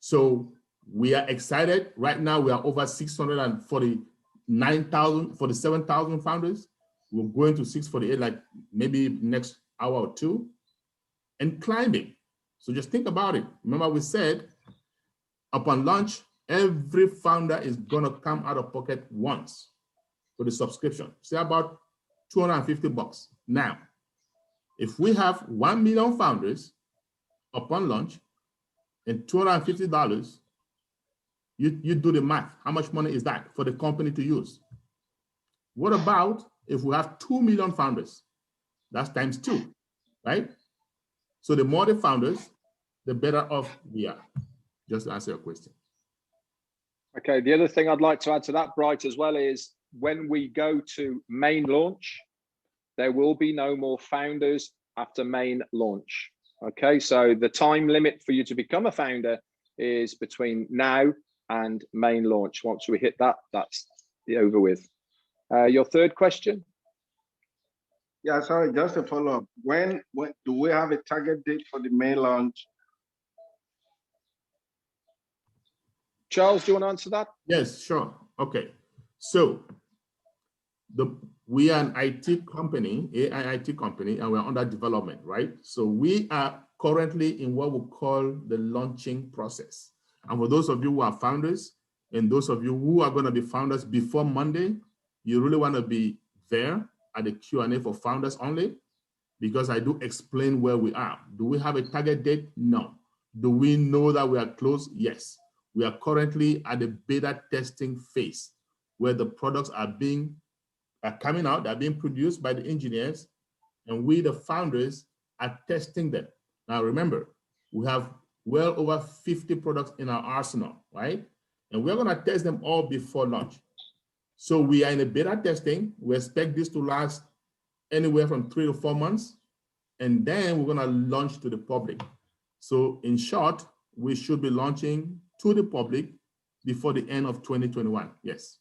So we are excited. Right now, we are over 47,000 founders. We're going to 648, like maybe next hour or two, and climbing. So just think about it. Remember we said, upon launch, every founder is gonna come out of pocket once for the subscription. Say about $250. Now, if we have 1 million founders upon launch and $250, you do the math. How much money is that for the company to use? What about if we have 2 million founders? That's times 2, right? So the more the founders, the better off we are. Just to answer your question. Okay, the other thing I'd like to add to that, Bright, as well, is when we go to main launch, there will be no more founders after main launch. Okay, so the time limit for you to become a founder is between now and main launch. Once we hit that, that's the over with. Your third question? Yeah, sorry, just a follow-up. When do we have a target date for the main launch? Charles, do you want to answer that? Yes, sure. Okay. So we are an IT company, AI IT company, and we're under development, right? So we are currently in what we call the launching process. And for those of you who are founders, and those of you who are going to be founders before Monday, you really want to be there at the Q&A for founders only, because I do explain where we are. Do we have a target date? No. Do we know that we are close? Yes. We are currently at the beta testing phase where the products are coming out, they're being produced by the engineers, and we, the founders, are testing them. Now remember, we well over 50 products in our arsenal, right? And we're gonna test them all before launch. So we are in a beta testing. We expect this to last anywhere from 3 to 4 months. And then we're gonna launch to the public. So in short, we should be launching to the public before the end of 2021, yes.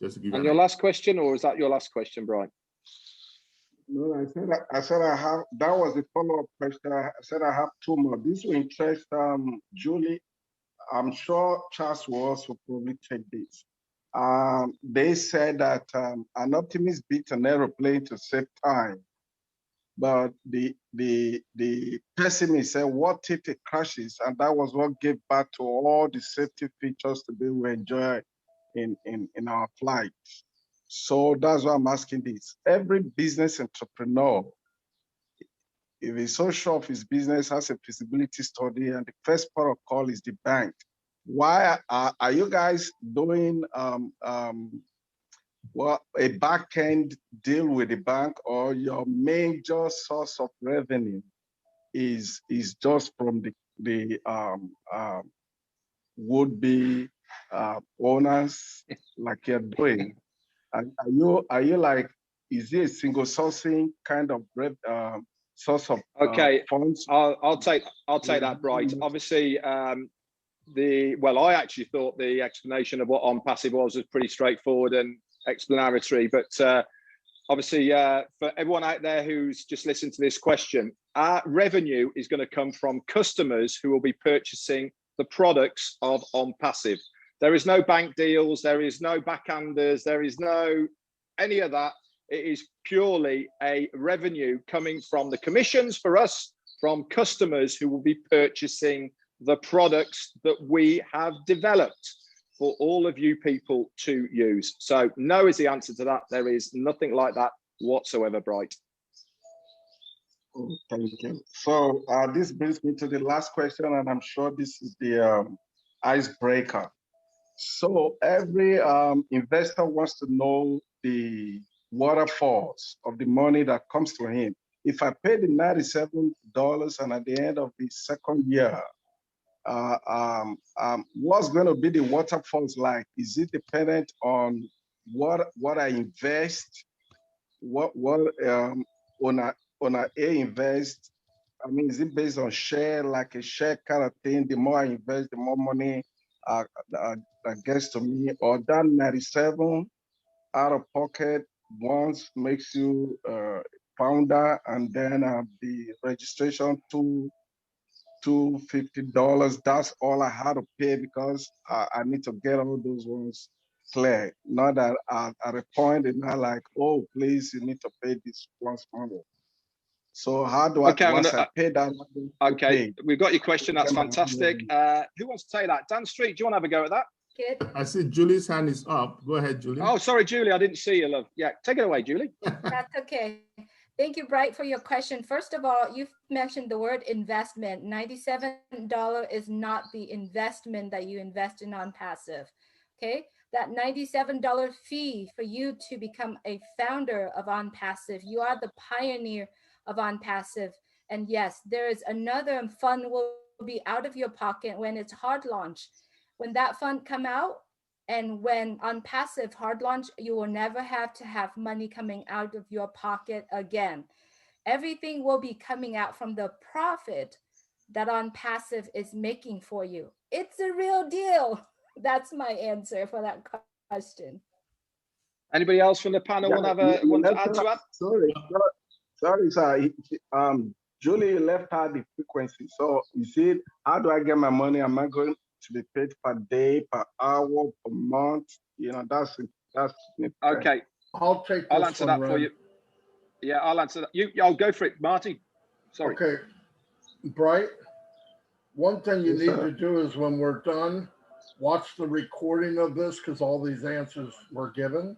Just to give you And your last question, or is that your last question, Brian? No, I said I have, that was a follow-up question. I said I have 2 more. This will interest Julie. I'm sure Charles will also probably take this. They said that an optimist beats an aeroplane to save time, but the pessimist said, what if it crashes? And that was what gave back to all the safety features to be we enjoy in our flights. So that's why I'm asking this. Every business entrepreneur, if he's so sure of his business, has a feasibility study, and the first port of call is the bank. Why are you guys doing well, a back-end deal with the bank, or your major source of revenue is just from the would-be owners like you're doing? Are you like, is it a single sourcing kind of source of funds? I'll take that, Bright. Obviously, well, I actually thought the explanation of what ONPASSIVE was pretty straightforward and explanatory, but obviously for everyone out there who's just listened to this question, our revenue is going to come from customers who will be purchasing the products of ONPASSIVE. There is no bank deals, there is no backhanders, there is no any of that. It is purely a revenue coming from the commissions for us, from customers who will be purchasing the products that we have developed for all of you people to use. So no is the answer to that. There is nothing like that whatsoever, Bright. Oh, thank you. So this brings me to the last question, and I'm sure this is the icebreaker. So every investor wants to know the waterfalls of the money that comes to him. If I pay the $97 and at the end of the second year, what's going to be the waterfalls like? Is it dependent on what I invest? What on a invest? I mean, is it based on share, like a share kind of thing? The more I invest, the more money that gets to me, or that 97 out of pocket once makes you founder, and then the registration $250. That's all I had to pay because I need to get all those ones clear. Not that at a point they're not like, oh, please, you need to pay this once more. So how do I, once I pay that? Okay, we've got your question. That's fantastic. Who wants to take that? Dan Street, do you want to have a go at that? Good. I see Julie's hand is up. Go ahead, Julie. Oh, sorry, Julie, I didn't see you, love. Yeah, take it away, Julie. That's okay. Thank you, Bright, for your question. First of all, you've mentioned the word investment. $97 is not the investment that you invest in ONPASSIVE. Okay, that $97 fee for you to become a founder of ONPASSIVE. You are the pioneer of ONPASSIVE. And yes, there is another fund will be out of your pocket when it's hard launch. When that fund come out, and when ONPASSIVE hard launch, you will never have to have money coming out of your pocket again. Everything will be coming out from the profit that ONPASSIVE is making for you. It's a real deal. That's my answer for that question. Anybody else from the panel want to add to that? Sorry, sir. Julie left out the frequency. So you see, how do I get my money? Am I going to be paid per day, per hour, per month? You know, that's okay. I'll answer that for you. Yeah, I'll answer that. I'll go for it, Marty. Sorry. Okay, Bright. One thing you need to do is when we're done, watch the recording of this because all these answers were given.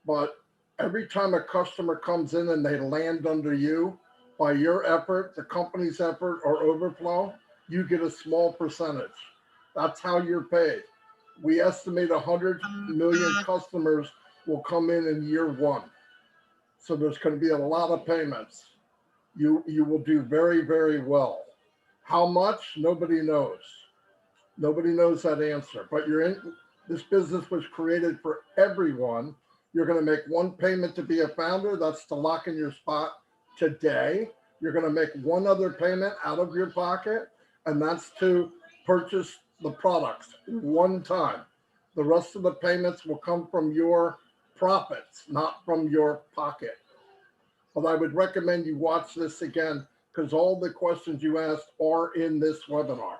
But every time a customer comes in and they land under you, by your effort, the company's effort, or overflow, you get a small percentage. That's how you're paid. We estimate 100 million customers will come in year one. So there's going to be a lot of payments. You will do very, very well. How much? Nobody knows. Nobody knows that answer. But you're in this business was created for everyone. You're going to make one payment to be a founder. That's to lock in your spot today. You're going to make one other payment out of your pocket, and that's to purchase the products one time. The rest of the payments will come from your profits, not from your pocket. But I would recommend you watch this again because all the questions you asked are in this webinar.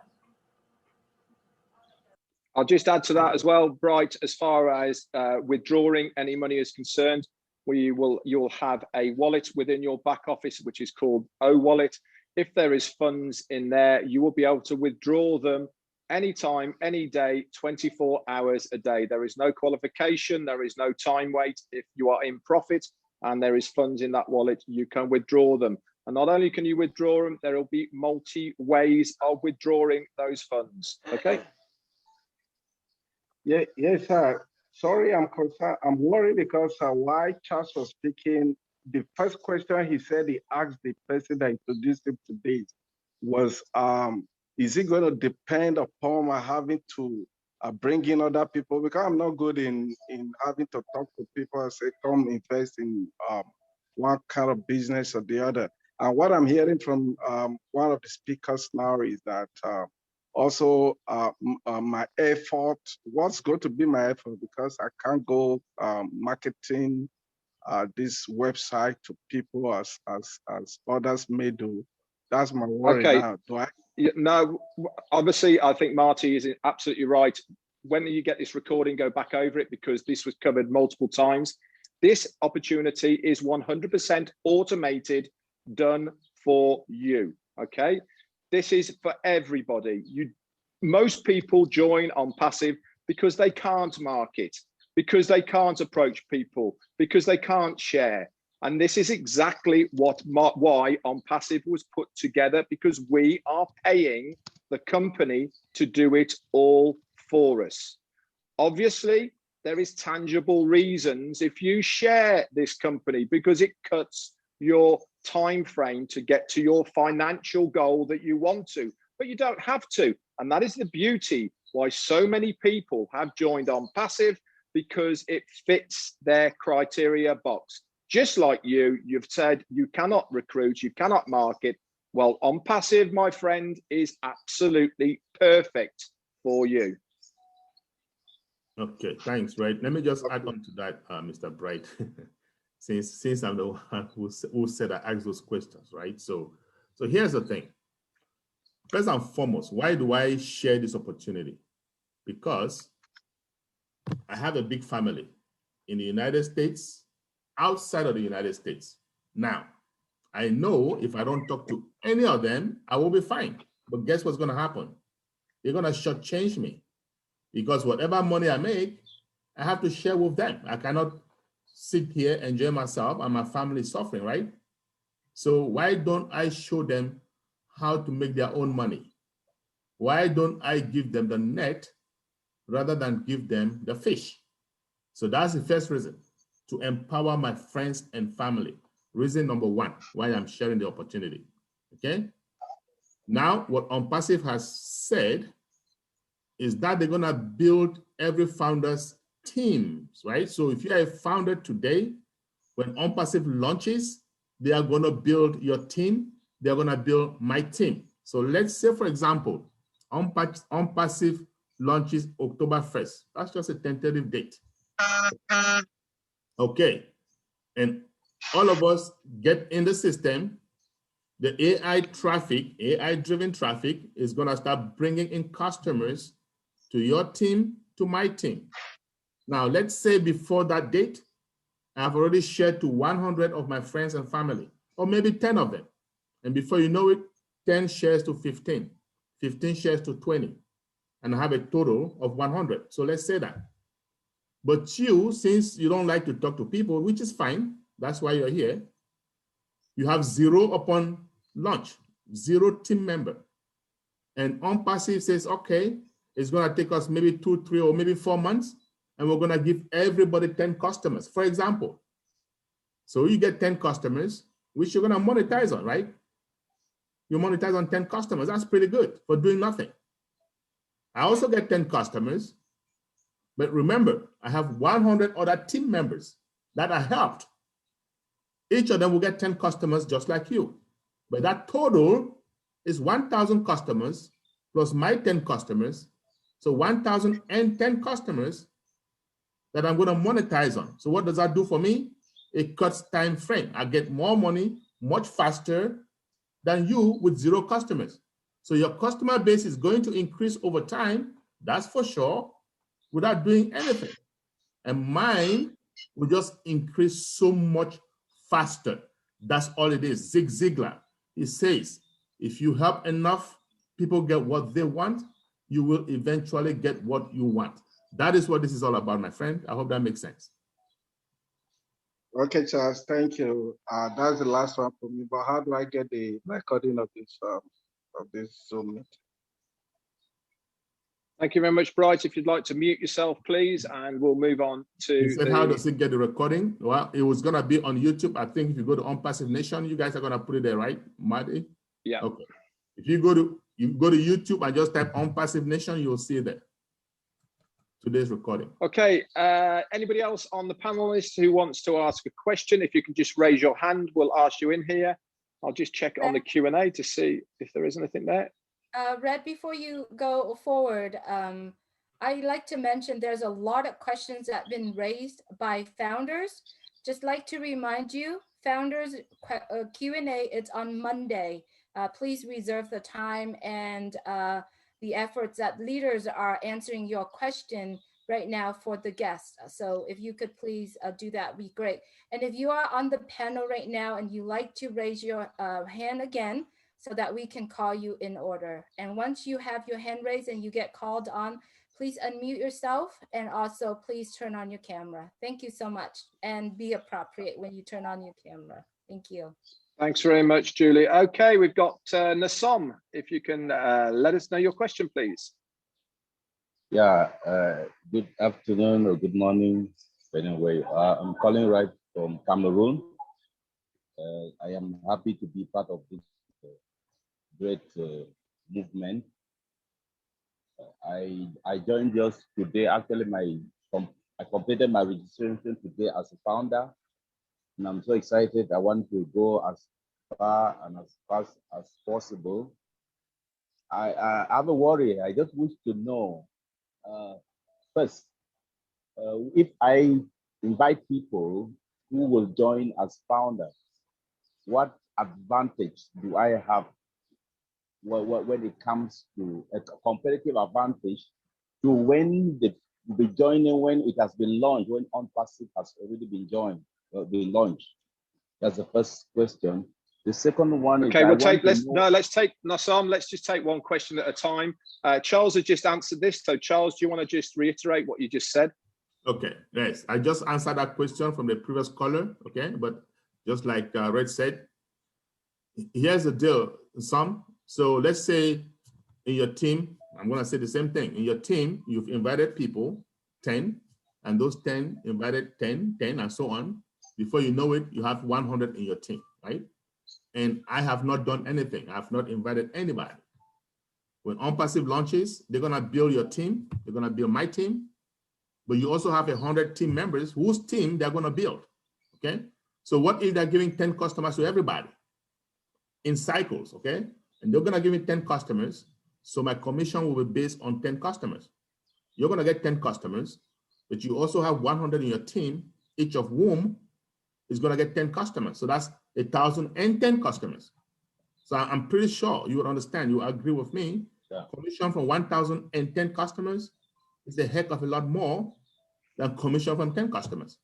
I'll just add to that as well, Bright, as far as withdrawing any money is concerned, you'll have a wallet within your back office, which is called O-Wallet. If there is funds in there, you will be able to withdraw them anytime, any day, 24 hours a day. There is no qualification, there is no time wait. If you are in profit and there is funds in that wallet, you can withdraw them. And not only can you withdraw them, there will be multi ways of withdrawing those funds, okay? Yeah, yes, sir. Sorry, I'm concerned. I'm worried because while Charles was speaking, the first question he said he asked the person that introduced him to this was, is it going to depend upon my having to bring in other people? Because I'm not good in having to talk to people and say, come invest in one kind of business or the other. And what I'm hearing from one of the speakers now is that also my effort, what's going to be my effort, because I can't go marketing this website to people as others may do. That's my worry now. Do I? No, obviously, I think Marty is absolutely right. When you get this recording, go back over it because this was covered multiple times. This opportunity is 100% automated, done for you, okay? This is for everybody. Most people join ONPASSIVE because they can't market, because they can't approach people, because they can't share. And this is exactly why ONPASSIVE was put together, because we are paying the company to do it all for us. Obviously, there is tangible reasons if you share this company, because it cuts your time frame to get to your financial goal that you want to, but you don't have to. And that is the beauty why so many people have joined ONPASSIVE, because it fits their criteria box. Just like you've said, you cannot recruit, you cannot market. Well, ONPASSIVE, my friend, is absolutely perfect for you. Okay, thanks, Bright. Let me just add on to that, Mr. Bright, since I'm the one who said I asked those questions, right? So here's the thing. First and foremost, why do I share this opportunity? Because I have a big family in the United States, outside of the United States. Now, I know if I don't talk to any of them, I will be fine. But guess what's going to happen? They're going to shortchange me, because whatever money I make, I have to share with them. I cannot sit here, enjoy myself, and my family is suffering, right? So why don't I show them how to make their own money? Why don't I give them the net rather than give them the fish? So that's the first reason, to empower my friends and family. Reason number one, why I'm sharing the opportunity, okay? Now, what ONPASSIVE has said is that they're gonna build every founder's teams, right? So if you're a founder today, when ONPASSIVE launches, they are gonna build your team, they're gonna build my team. So let's say, for example, ONPASSIVE launches October 1st. That's just a tentative date. Okay, and all of us get in the system. The AI-driven traffic is gonna start bringing in customers to your team, to my team. Now, let's say before that date, I've already shared to 100 of my friends and family, or maybe 10 of them. And before you know it, 10 shares to 15, 15 shares to 20, and I have a total of 100. So let's say that. But you, since you don't like to talk to people, which is fine, that's why you're here, you have 0 upon launch, 0 team member. And ONPASSIVE says, okay, it's gonna take us maybe 2, 3, or maybe 4 months, and we're gonna give everybody 10 customers, for example. So you get 10 customers, which you're gonna monetize on, right? you monetize on 10 customers. That's pretty good for doing nothing. I also get 10 customers, but remember, I have 100 other team members that I helped. Each of them will get 10 customers just like you. But that total is 1,000 customers plus my 10 customers. So 1,010 customers that I'm going to monetize on. So what does that do for me? It cuts time frame. I get more money much faster than you with 0 customers. So your customer base is going to increase over time, that's for sure, without doing anything. And mine will just increase so much faster. That's all it is. Zig Ziglar, he says, if you help enough people get what they want, you will eventually get what you want. That is what this is all about, my friend. I hope that makes sense. Okay, Charles, thank you. That's the last one for me, but how do I get the recording of this Zoom meeting? Thank you very much, Bright. If you'd like to mute yourself, please, and we'll move on to You said, how does it get the recording? Well, it was going to be on YouTube. I think if you go to ONPASSIVE Nation, you guys are going to put it there, right, Marty? Yeah. Okay. If you go to YouTube and just type ONPASSIVE Nation, you'll see it there. Today's recording. Okay. Anybody else on the panelists who wants to ask a question? If you can just raise your hand, we'll ask you in here. I'll just check on the Q&A to see if there is anything there. Red, before you go forward, I'd like to mention there's a lot of questions that have been raised by founders. Just like to remind you, founders Q&A, it's on Monday. Please reserve the time and the efforts that leaders are answering your question right now for the guests. So if you could please do that, be great. And if you are on the panel right now and you like to raise your hand again, so that we can call you in order. And once you have your hand raised and you get called on, please unmute yourself and also please turn on your camera. Thank you so much. And be appropriate when you turn on your camera. Thank you. Thanks very much, Julie. Okay, we've got Nasom. If you can let us know your question, please. Yeah, good afternoon or good morning. Anyway, I'm calling right from Cameroon. I am happy to be part of this great movement. I joined just today. Actually, I completed my registration today as a founder, and I'm so excited. I want to go as far and as fast as possible. I have a worry. I just wish to know first if I invite people who will join as founders, what advantage do I have when it comes to a competitive advantage to when they will be joining when it has been launched, when ONPASSIVE has already been launched? That's the first question. The second one okay, is let's take Nassam, let's just take one question at a time. Charles has just answered this. So Charles, do you want to just reiterate what you just said? Okay, yes, I just answered that question from the previous caller, okay? But just like Red said, here's the deal, Sam. So let's say in your team, I'm going to say the same thing. In your team, you've invited people, 10, and those 10 invited 10, and so on. Before you know it, you have 100 in your team, right? And I have not done anything. I have not invited anybody. When ONPASSIVE launches, they're going to build your team. They're going to build my team. But you also have 100 team members whose team they're going to build, okay? So what if they're giving 10 customers to everybody in cycles, okay? And they're going to give me 10 customers. So my commission will be based on 10 customers. You're going to get 10 customers, but you also have 100 in your team, each of whom is going to get 10 customers. So that's 1,010 customers. So I'm pretty sure you would understand, you agree with me. Yeah. Commission from 1,010 customers is a heck of a lot more than commission from 10 customers.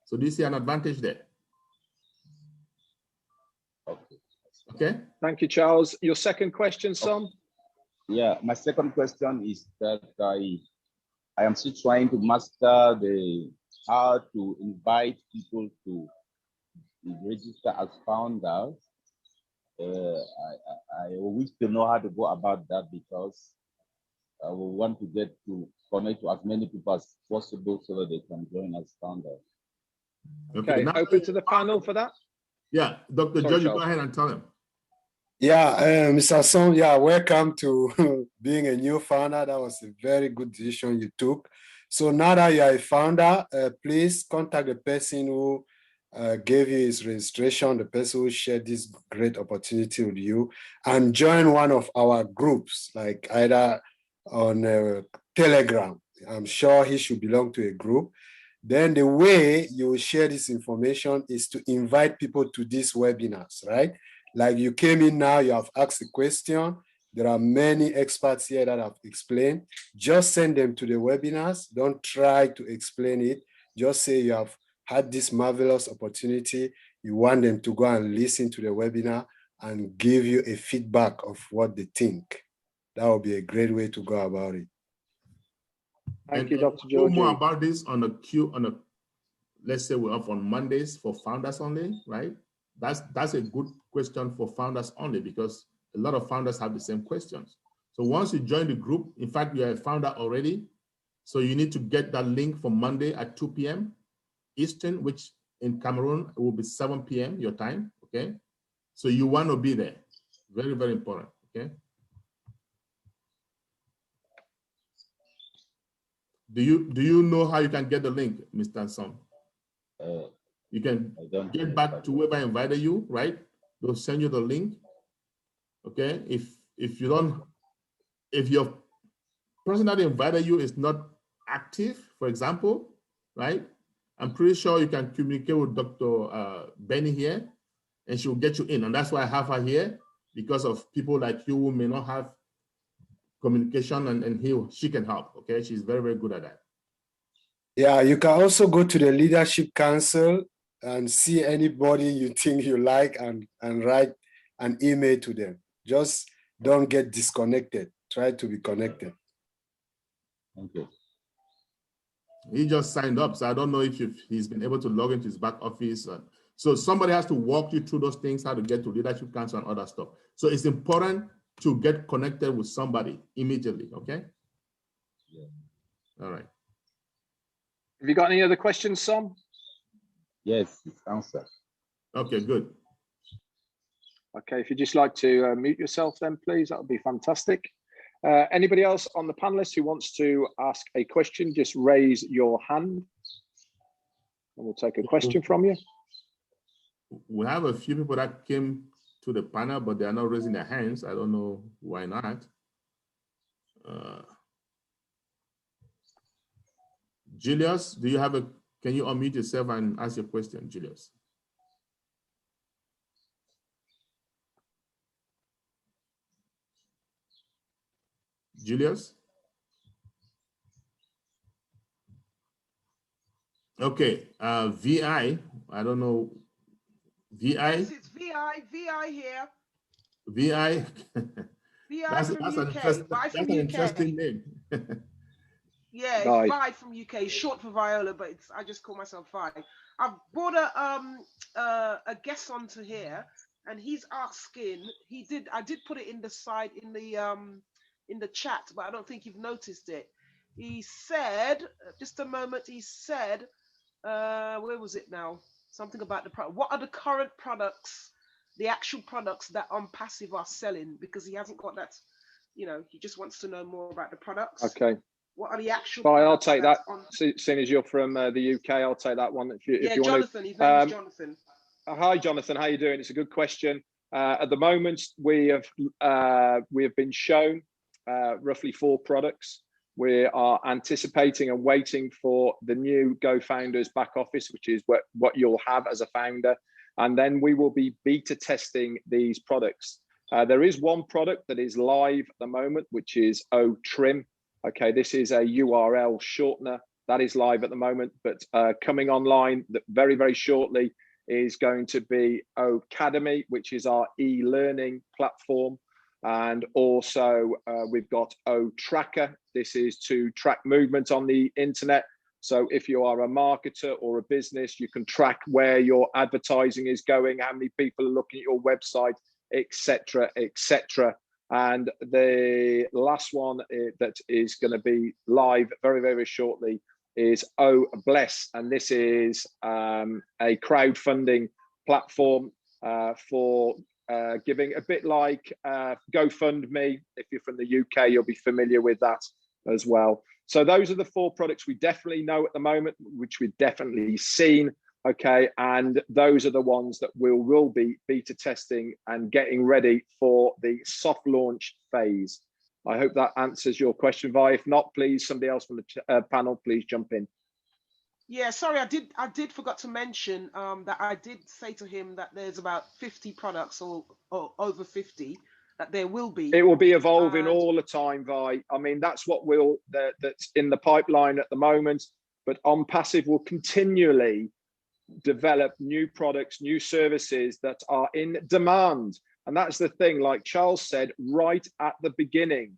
So do you see an advantage there? Okay. Thank you, Charles. Your second question, Sam? Yeah, my second question is that I am still trying to master how to invite people to register as founders. I wish to know how to go about that because I will want to get to connect to as many people as possible so that they can join as founders. Okay, now, open to the panel for that. Yeah, Dr. George, go ahead and tell him. Yeah, Mr. Song, yeah, welcome to being a new founder. That was a very good decision you took. So now that you are a founder, please contact the person who gave you his registration, the person who shared this great opportunity with you, and join one of our groups, like either on Telegram. I'm sure he should belong to a group. Then the way you will share this information is to invite people to these webinars, right? Like you came in now, you have asked a question. There are many experts here that have explained. Just send them to the webinars. Don't try to explain it. Just say you have had this marvelous opportunity. You want them to go and listen to the webinar and give you a feedback of what they think. That would be a great way to go about it. Thank you, Dr. Know more Georgie. about this on a let's say we're up on Mondays for founders only, right? That's a good question for founders only, because a lot of founders have the same questions. So once you join the group, in fact, you're a founder already, so you need to get that link for Monday at 2 p.m. Eastern, which in Cameroon it will be 7 p.m. your time, okay? So you want to be there. Very, very important, okay? Do you know how you can get the link, Mr. Song? You can get back to whoever invited you, right? They'll send you the link. Okay. If your person that invited you is not active, for example, right? I'm pretty sure you can communicate with Dr. Benny here, and she'll get you in. And that's why I have her here, because of people like you who may not have communication, and she can help. Okay. She's very, very good at that. Yeah, you can also go to the Leadership Council and see anybody you think you like and write an email to them. Just don't get disconnected. Try to be connected. Thank you. He just signed up, so I don't know if he's been able to log into his back office. So somebody has to walk you through those things, how to get to Leadership Council and other stuff. So it's important to get connected with somebody immediately, okay? Yeah. All right. Have you got any other questions, Sam? Yes, it's answered. Okay, good. Okay, if you'd just like to mute yourself then, please, that would be fantastic. Anybody else on the panelists who wants to ask a question, just raise your hand and we'll take a question from you. We have a few people that came to the panel, but they are not raising their hands. I don't know why not. Julius, can you unmute yourself and ask your question, Julius? Julius? Okay, VI, I don't know, VI? Yes, it's VI here. VI? VI from UK. Vi from that's an UK. interesting name. Yeah, it's Right. Vi from UK, short for Viola, but I just call myself Vi. I've brought a guest onto here, and he's asking. I did put it in the side in the chat, but I don't think you've noticed it. He said, just a moment. He said, where was it now? Something about the product. What are the current products, the actual products that ONPASSIVE are selling? Because he hasn't got that. He just wants to know more about the products. Okay. What are the actual? Bye, I'll take that. Seeing as you're from the UK, I'll take that one. If you Jonathan. Want his name is Jonathan. Hi, Jonathan. How are you doing? It's a good question. At the moment, we have been shown roughly 4 products. We are anticipating and waiting for the new Go Founders back office, which is what you'll have as a founder. And then we will be beta testing these products. There is one product that is live at the moment, which is OTrim. Okay, this is a URL shortener that is live at the moment, but coming online very, very shortly is going to be Academy, which is our e-learning platform. And also we've got O-Tracker. This is to track movement on the internet. So if you are a marketer or a business, you can track where your advertising is going, how many people are looking at your website, etc., etc. And the last one that is going to be live very, very shortly is Bless. And this is a crowdfunding platform for giving, a bit like GoFundMe. If you're from the UK, you'll be familiar with that as well. So those are the 4 products we definitely know at the moment, which we've definitely seen. Okay, and those are the ones that will be beta testing and getting ready for the soft launch phase. I hope that answers your question, Vi. If not, please, somebody else from the panel, please jump in. Yeah, sorry, I did forgot to mention that I did say to him that there's about 50 products or over 50 that there will be. It will be evolving all the time, Vi. I mean, that's what that's in the pipeline at the moment, but ONPASSIVE will continually develop new products, new services that are in demand. And that's the thing, like Charles said right at the beginning,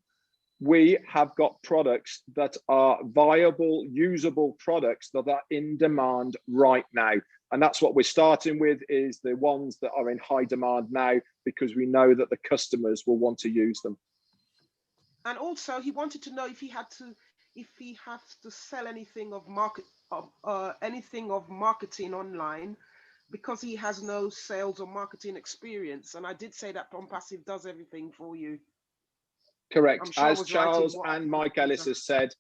we have got products that are viable, usable products that are in demand right now. And that's what we're starting with, is the ones that are in high demand now, because we know that the customers will want to use them. And also he wanted to know if he has to sell anything of marketing online, because he has no sales or marketing experience. And I did say that ONPASSIVE does everything for you. Correct. Sure, as Charles and Mike Ellis has said,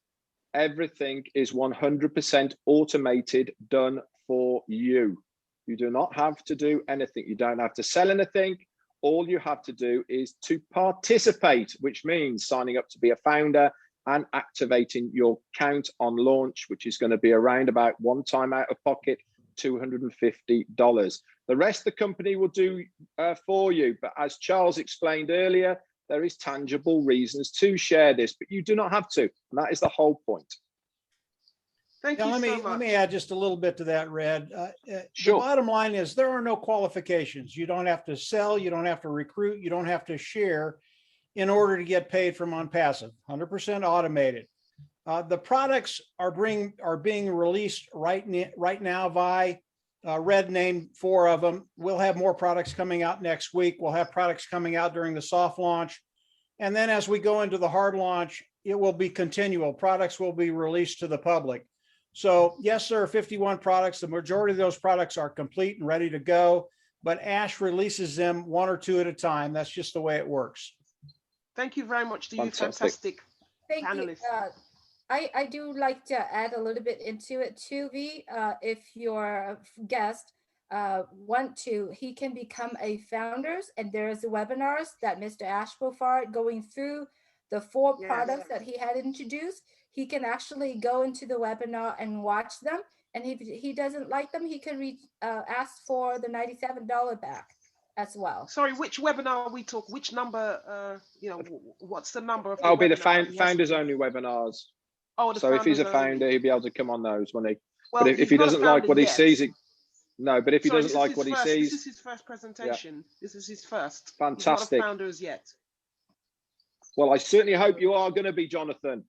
everything is 100% automated, done for you. You do not have to do anything. You don't have to sell anything. All you have to do is to participate, which means signing up to be a founder and activating your account on launch, which is going to be around about one time out of pocket, $250. The rest the company will do for you. But as Charles explained earlier, there is tangible reasons to share this, but you do not have to. And that is the whole point. Thank you so much. Let me add just a little bit to that, Red. Sure. The bottom line is there are no qualifications. You don't have to sell, you don't have to recruit, you don't have to share in order to get paid from ONPASSIVE, 100% automated. The products are being released right now. Vi, Red named 4 of them. We'll have more products coming out next week. We'll have products coming out during the soft launch. And then as we go into the hard launch, it will be continual. Products will be released to the public. So yes, there are 51 products. The majority of those products are complete and ready to go, but Ash releases them 1 or 2 at a time. That's just the way it works. Thank you very much to you, fantastic panelists. I do like to add a little bit into it too, V. If your guest want to, he can become a founders, and there's webinars that Mr. Ash Mufareh going through the 4 products that he had introduced. He can actually go into the webinar and watch them. And if he doesn't like them, he can ask for the $97 back as well. Sorry, which webinar we talk? Which number? What's the number of? I'll be the founders only webinars. Oh, so if he's a founder, he'll be able to come on those, won't he? Well, but if he doesn't like what he sees, no. But if he doesn't like what he sees, this is his first presentation. Yeah. This is his first. Fantastic. He's not a founder as yet. Well, I certainly hope you are going to be, Jonathan.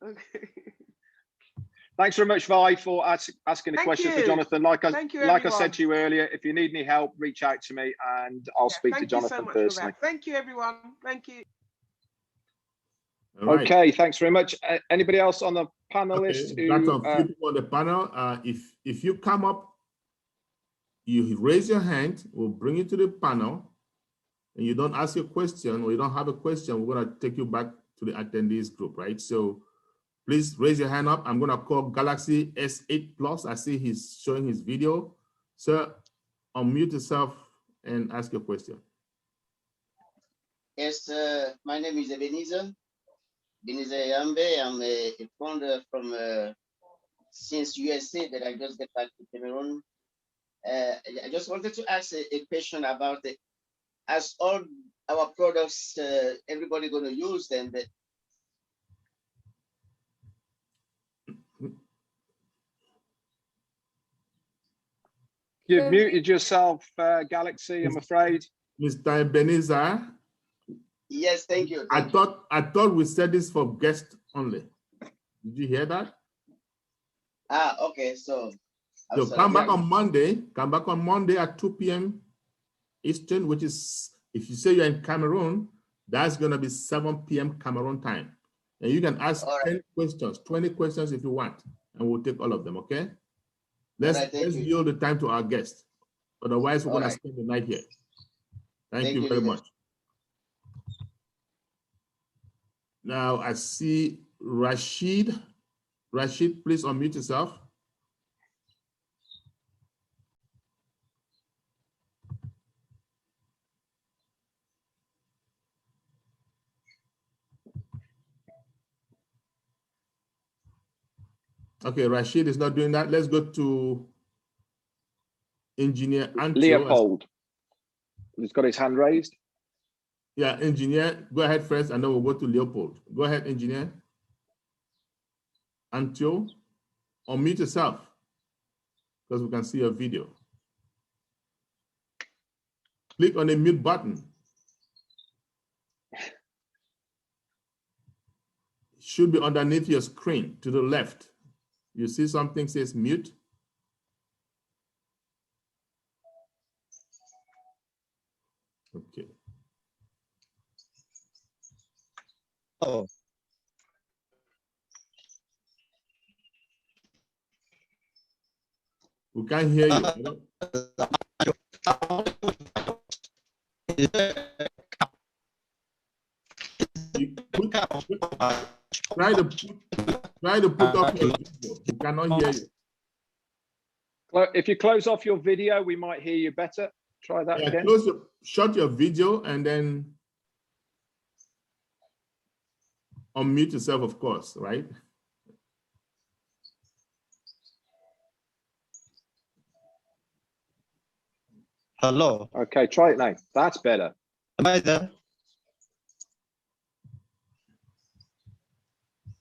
Okay. Thanks very much, Vi, for asking a question for Jonathan. Like I said to you earlier, if you need any help, reach out to me and I'll speak to Jonathan personally. Thank you, everyone. Thank you. Right. Okay, thanks very much. Anybody else on the panelist? Okay, that's a few people on the panel. If you come up, you raise your hand, we'll bring you to the panel, and you don't ask a question or you don't have a question, we're going to take you back to the attendees group, right? So please raise your hand up. I'm going to call Galaxy S8 Plus. I see he's showing his video. Sir, unmute yourself and ask your question. Yes, my name is Ebenezer Yambe. I'm a founder from since USA, but I just get back to Cameroon. I just wanted to ask a question about it. As all our products, everybody going to use them, but you've muted yourself, Galaxy, I'm afraid. Mr. Ebenezer. Yes, thank you. I thought we said this for guests only. Did you hear that? Ah, okay. So come back on Monday. Come back on Monday at 2 p.m. Eastern, which is, if you say you're in Cameroon, that's going to be 7 p.m. Cameroon time. And you can ask 10 questions, 20 questions if you want, and we'll take all of them, okay? All right, thank Let's you. yield the time to our guest. Otherwise, we're All going right. to spend the night here. Thank Thank you you, very leader. much. Now I see Rashid. Rashid, please unmute yourself. Okay, Rashid is not doing that. Let's go to Engineer Antio. Leopold. He's got his hand raised. Yeah, Engineer, go ahead first, and then we'll go to Leopold. Go ahead, Engineer. Antio, unmute yourself, because we can see your video. Click on the mute button. Should be underneath your screen to the left. You see something says mute. Okay. Oh, We can't hear you. Try to put up your video. We cannot hear you. If you close off your video, we might hear you better. Try that again. Shut your video and then unmute yourself, of course, right? hello. Okay, try it now. That's better. Am I there?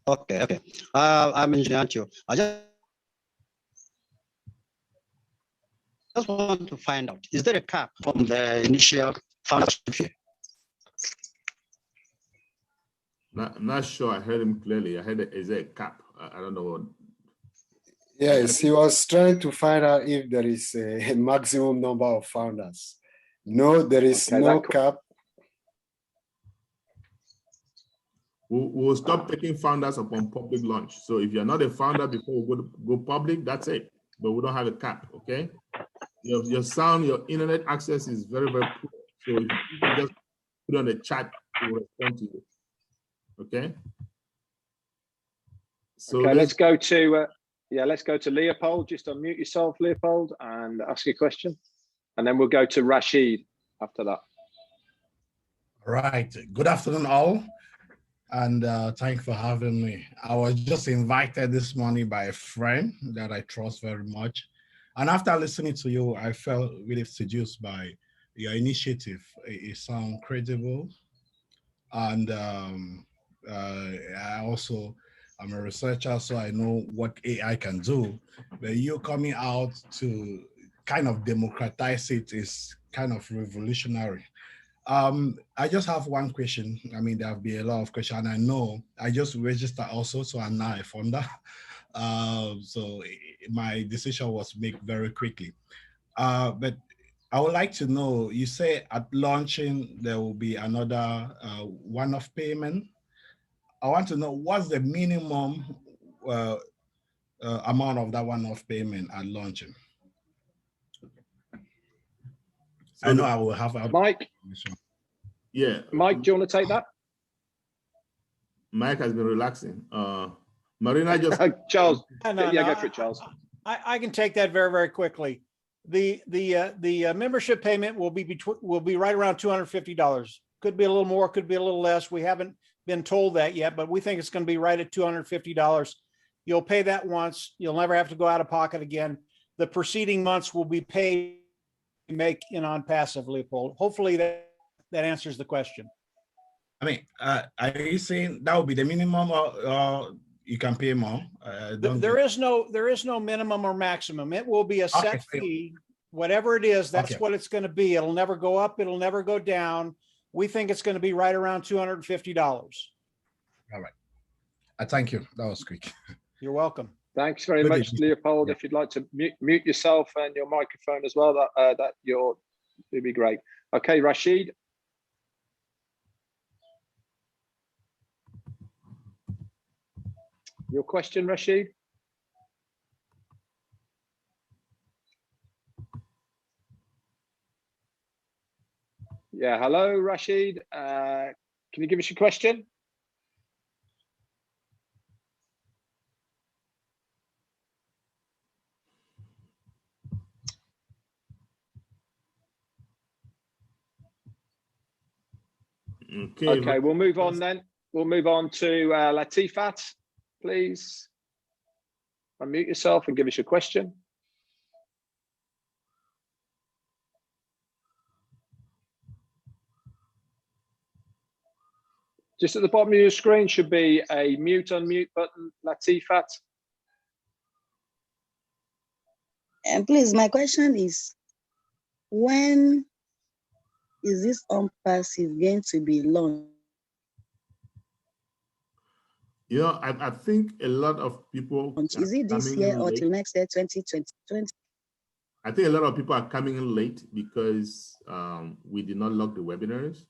Okay, okay. I'm Engineer Antio. I just want to find out, is there a cap from the initial foundership fee? Not sure I heard him clearly. I heard is there a cap? I don't know what. Yes, he was trying to find out if there is a maximum number of founders. No, there is no cap. We'll stop taking founders upon public launch. So if you're not a founder before we go public, that's it. But we don't have a cap, okay? Your sound, your internet access is very, very poor. So if you can just put on the chat, we'll respond to you, okay? So okay, let's go to Leopold. Just unmute yourself, Leopold, and ask your question. And then we'll go to Rashid after that. All right. Good afternoon, all. And thank you for having me. I was just invited this morning by a friend that I trust very much. And after listening to you, I felt really seduced by your initiative. It sounds credible. And I also, I'm a researcher, so I know what AI can do. But you coming out to kind of democratize it is kind of revolutionary. I just have one question. I mean, there'll be a lot of questions. And I know I just registered also, so I'm now a founder. So my decision was made very quickly. But I would like to know, you say at launching, there will be another one-off payment. I want to know what's the minimum amount of that one-off payment at launching. So I know I will have Mike. Yeah. Mike, do you want to take that? Mike has been relaxing. Marina just Charles. No, go for it, Charles. I can take that very, very quickly. The membership payment will be right around $250. Could be a little more, could be a little less. We haven't been told that yet, but we think it's going to be right at $250. You'll pay that once. You'll never have to go out of pocket again. The preceding months will be paid make in ONPASSIVE, Leopold. Hopefully that answers the question. I mean, are you saying that would be the minimum, or you can pay more? There is no minimum or maximum. It will be a set fee, whatever it is. That's what it's going to be. It'll never go up. It'll never go down. We think it's going to be right around $250. All right. Thank you. That was quick. You're welcome. Thanks very much, Leopold. Yeah. If you'd like to mute yourself and your microphone as well, that'd be great. Okay, Rashid. Your question, Rashid? Yeah, hello, Rashid. Can you give us your question? Okay, we'll move on then. We'll move on to Latifat, please. Unmute yourself and give us your question. Just at the bottom of your screen should be a mute, unmute button, Latifat. And please, my question is, when is this ONPASSIVE going to be launched? You know, I think a lot of people Is it this year or till next year, 2020? I think a lot of people are coming in late because we did not log the webinars.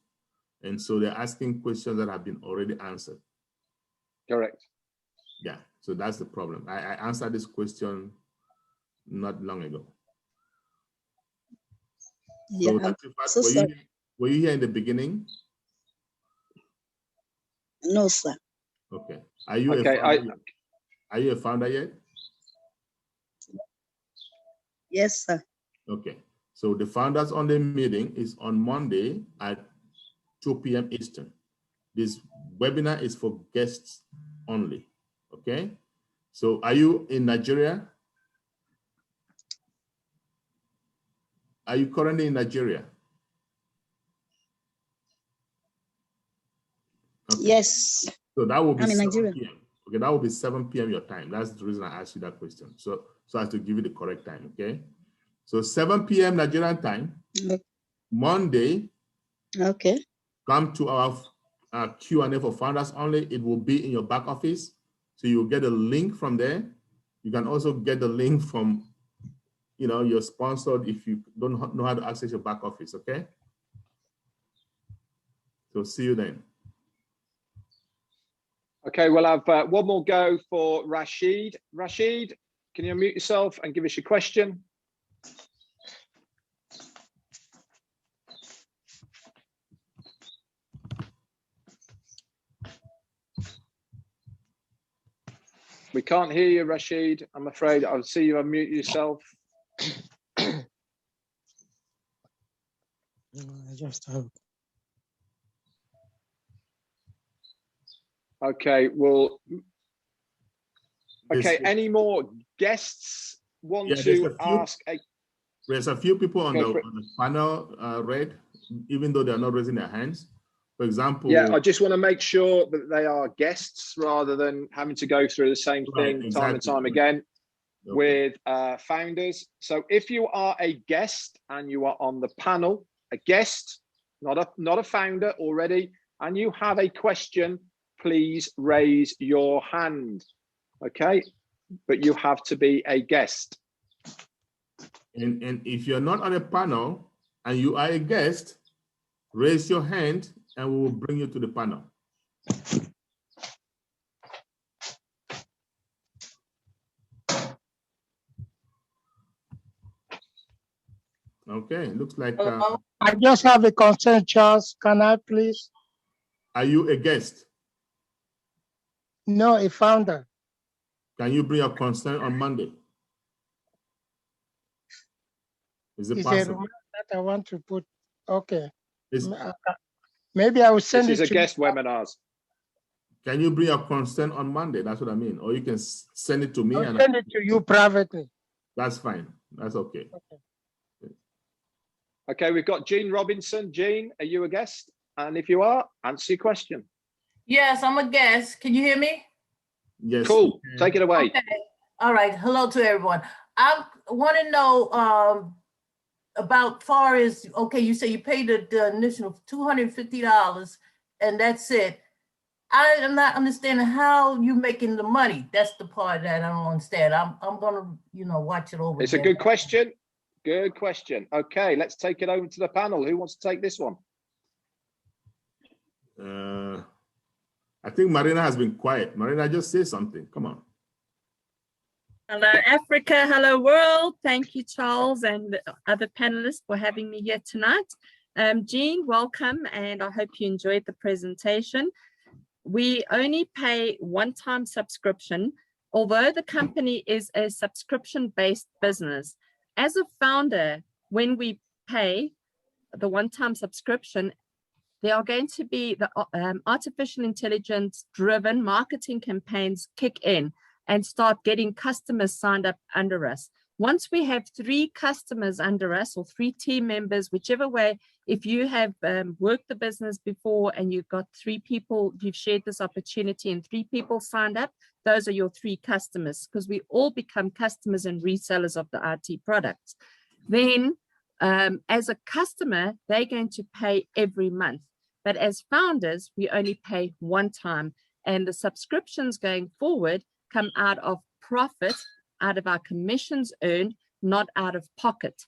And so they're asking questions that have been already answered. Correct. Yeah, so that's the problem. I answered this question not long ago. Yeah, so were you here in the beginning? No, sir. Okay. Are you a founder? Are you a founder yet? Yes, sir. Okay. So the founders on the meeting is on Monday at 2 p.m. Eastern. This webinar is for guests only. Okay. So are you in Nigeria? Are you currently in Nigeria? Okay. Yes. So that will be 7 Nigeria. p.m. Okay, that will be 7 p.m. your time. That's the reason I asked you that question. So as to give you the correct time, okay? So 7 p.m. Nigerian time, Monday. Okay. Come to our Q&A for founders only. It will be in your back office. So you'll get a link from there. You can also get the link from, your sponsor if you don't know how to access your back office, okay? So see you then. Okay, we'll have one more go for Rashid. Rashid, can you unmute yourself and give us your question? We can't hear you, Rashid. I'm afraid. I'll see you unmute yourself. I just have. Okay, well, okay, any more guests want to ask? There's a few people on the panel, Red, even though they're not raising their hands. For example, yeah, I just want to make sure that they are guests rather than having to go through the same thing time and time again with founders. So if you are a guest and you are on the panel, a guest, not a founder already, and you have a question, please raise your hand. Okay, but you have to be a guest. And if you're not on a panel and you are a guest, raise your hand and we will bring you to the panel. Okay, looks like... I just have a concern, Charles. Can I please? Are you a guest? No, a founder. Can you bring your concern on Monday? Is it possible? It's a remark that I want to put. Okay. Maybe I will send it to you. This is a guest webinars. Can you bring your concern on Monday? That's what I mean. Or you can send it to me. I'll send it to you privately. That's fine. That's okay. Okay, we've got Jean Robinson. Jean, are you a guest? And if you are, answer your question. Yes, I'm a guest. Can you hear me? Yes. Cool. Take it away. Okay. All right. Hello to everyone. I want to know about far as, okay, you say you paid the initial $250 and that's it. I am not understanding how you making the money. That's the part that I don't understand. I'm gonna, watch it over. It's a good question. Good question. Okay, let's take it over to the panel. Who wants to take this one? I think Marina has been quiet. Marina, just say something. Come on. Hello, Africa. Hello, world. Thank you, Charles, and the other panelists for having me here tonight. Jean, welcome, and I hope you enjoyed the presentation. We only pay one-time subscription, although the company is a subscription-based business. As a founder, when we pay the one-time subscription, there are going to be the artificial intelligence-driven marketing campaigns kick in and start getting customers signed up under us. Once we have 3 customers under us or 3 team members, whichever way, if you have worked the business before and you've got 3 people, you've shared this opportunity and 3 people signed up, those are your 3 customers, because we all become customers and resellers of the IT products. Then as a customer, they're going to pay every month. But as founders, we only pay one time, and the subscriptions going forward come out of profit, out of our commissions earned, not out of pocket.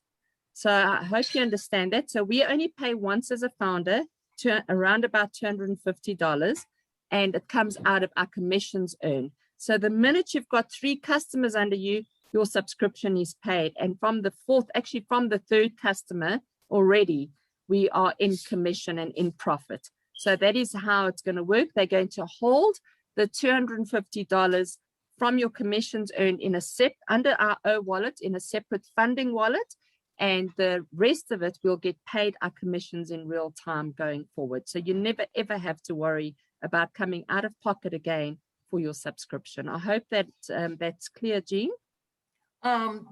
So I hope you understand that. So we only pay once as a founder, to around about $250, and it comes out of our commissions earned. So the minute you've got 3 customers under you, your subscription is paid. And from the 4th, actually from the 3rd customer already, we are in commission and in profit. So that is how it's going to work. They're going to hold the $250 from your commissions earned in a under our own wallet, in a separate funding wallet, and the rest of it will get paid our commissions in real time going forward. So you never ever have to worry about coming out of pocket again for your subscription. I hope that that's clear, Jean.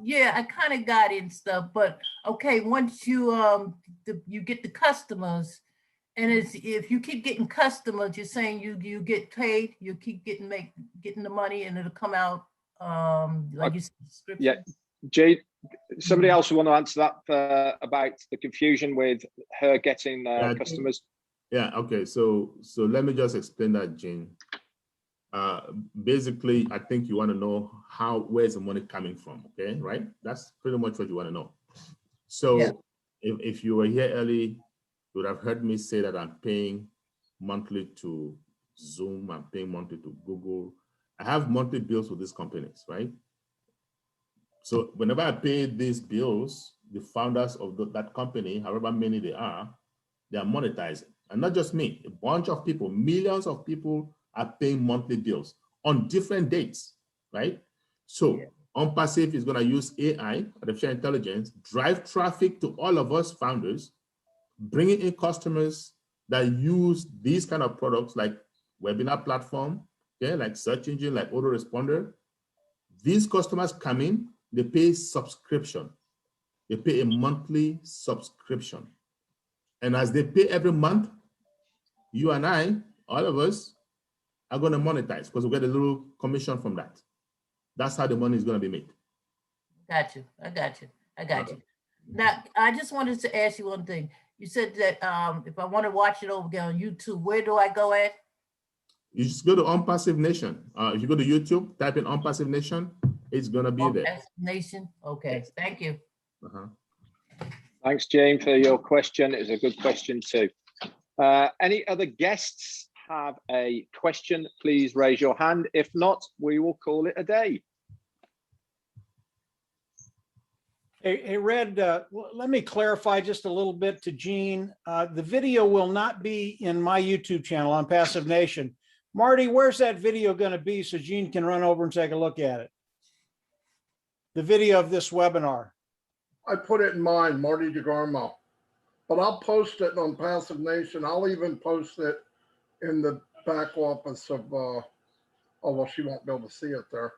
Yeah, I kind of got it and stuff, but okay, once you you get the customers, and if you keep getting customers, you're saying you get paid, you keep getting the money, and it'll come out like you said, subscription. Yeah, Jade, somebody else will want to answer that about the confusion with her getting customers. Okay, so let me just explain that, Jane. Basically, I think you want to know where's the money coming from, okay, right? That's pretty much what you want to know. So if you were here early, you would have heard me say that I'm paying monthly to Zoom, I'm paying monthly to Google. I have monthly bills with these companies, right? So whenever I pay these bills, the founders of that company, however many they are monetizing. And not just me, a bunch of people, millions of people are paying monthly bills on different dates, right? So ONPASSIVE is going to use AI, artificial intelligence, drive traffic to all of us founders, bringing in customers that use these kind of products like webinar platform, okay, like search engine, like autoresponder. These customers come in, they pay subscription. They pay a monthly subscription. And as they pay every month, you and I, all of us, are going to monetize because we get a little commission from that. That's how the money is going to be made. Got you. I got you. Now, I just wanted to ask you one thing. You said that if I want to watch it over again on YouTube, where do I go at? You just go to ONPASSIVE Nation. If you go to YouTube, type in ONPASSIVE Nation, it's going to be there. ONPASSIVE Nation. Okay. Thank you. Thanks, Jane, for your question. It was a good question too. Any other guests have a question? Please raise your hand. If not, we will call it a day. Hey, Red, let me clarify just a little bit to Jean. The video will not be in my YouTube channel on Passive Nation. Marty, where's that video going to be so Jean can run over and take a look at it? The video of this webinar. I put it in mine, Marty DeGarmo, but I'll post it on Passive Nation. I'll even post it in the back office of, oh, well, she won't be able to see it there.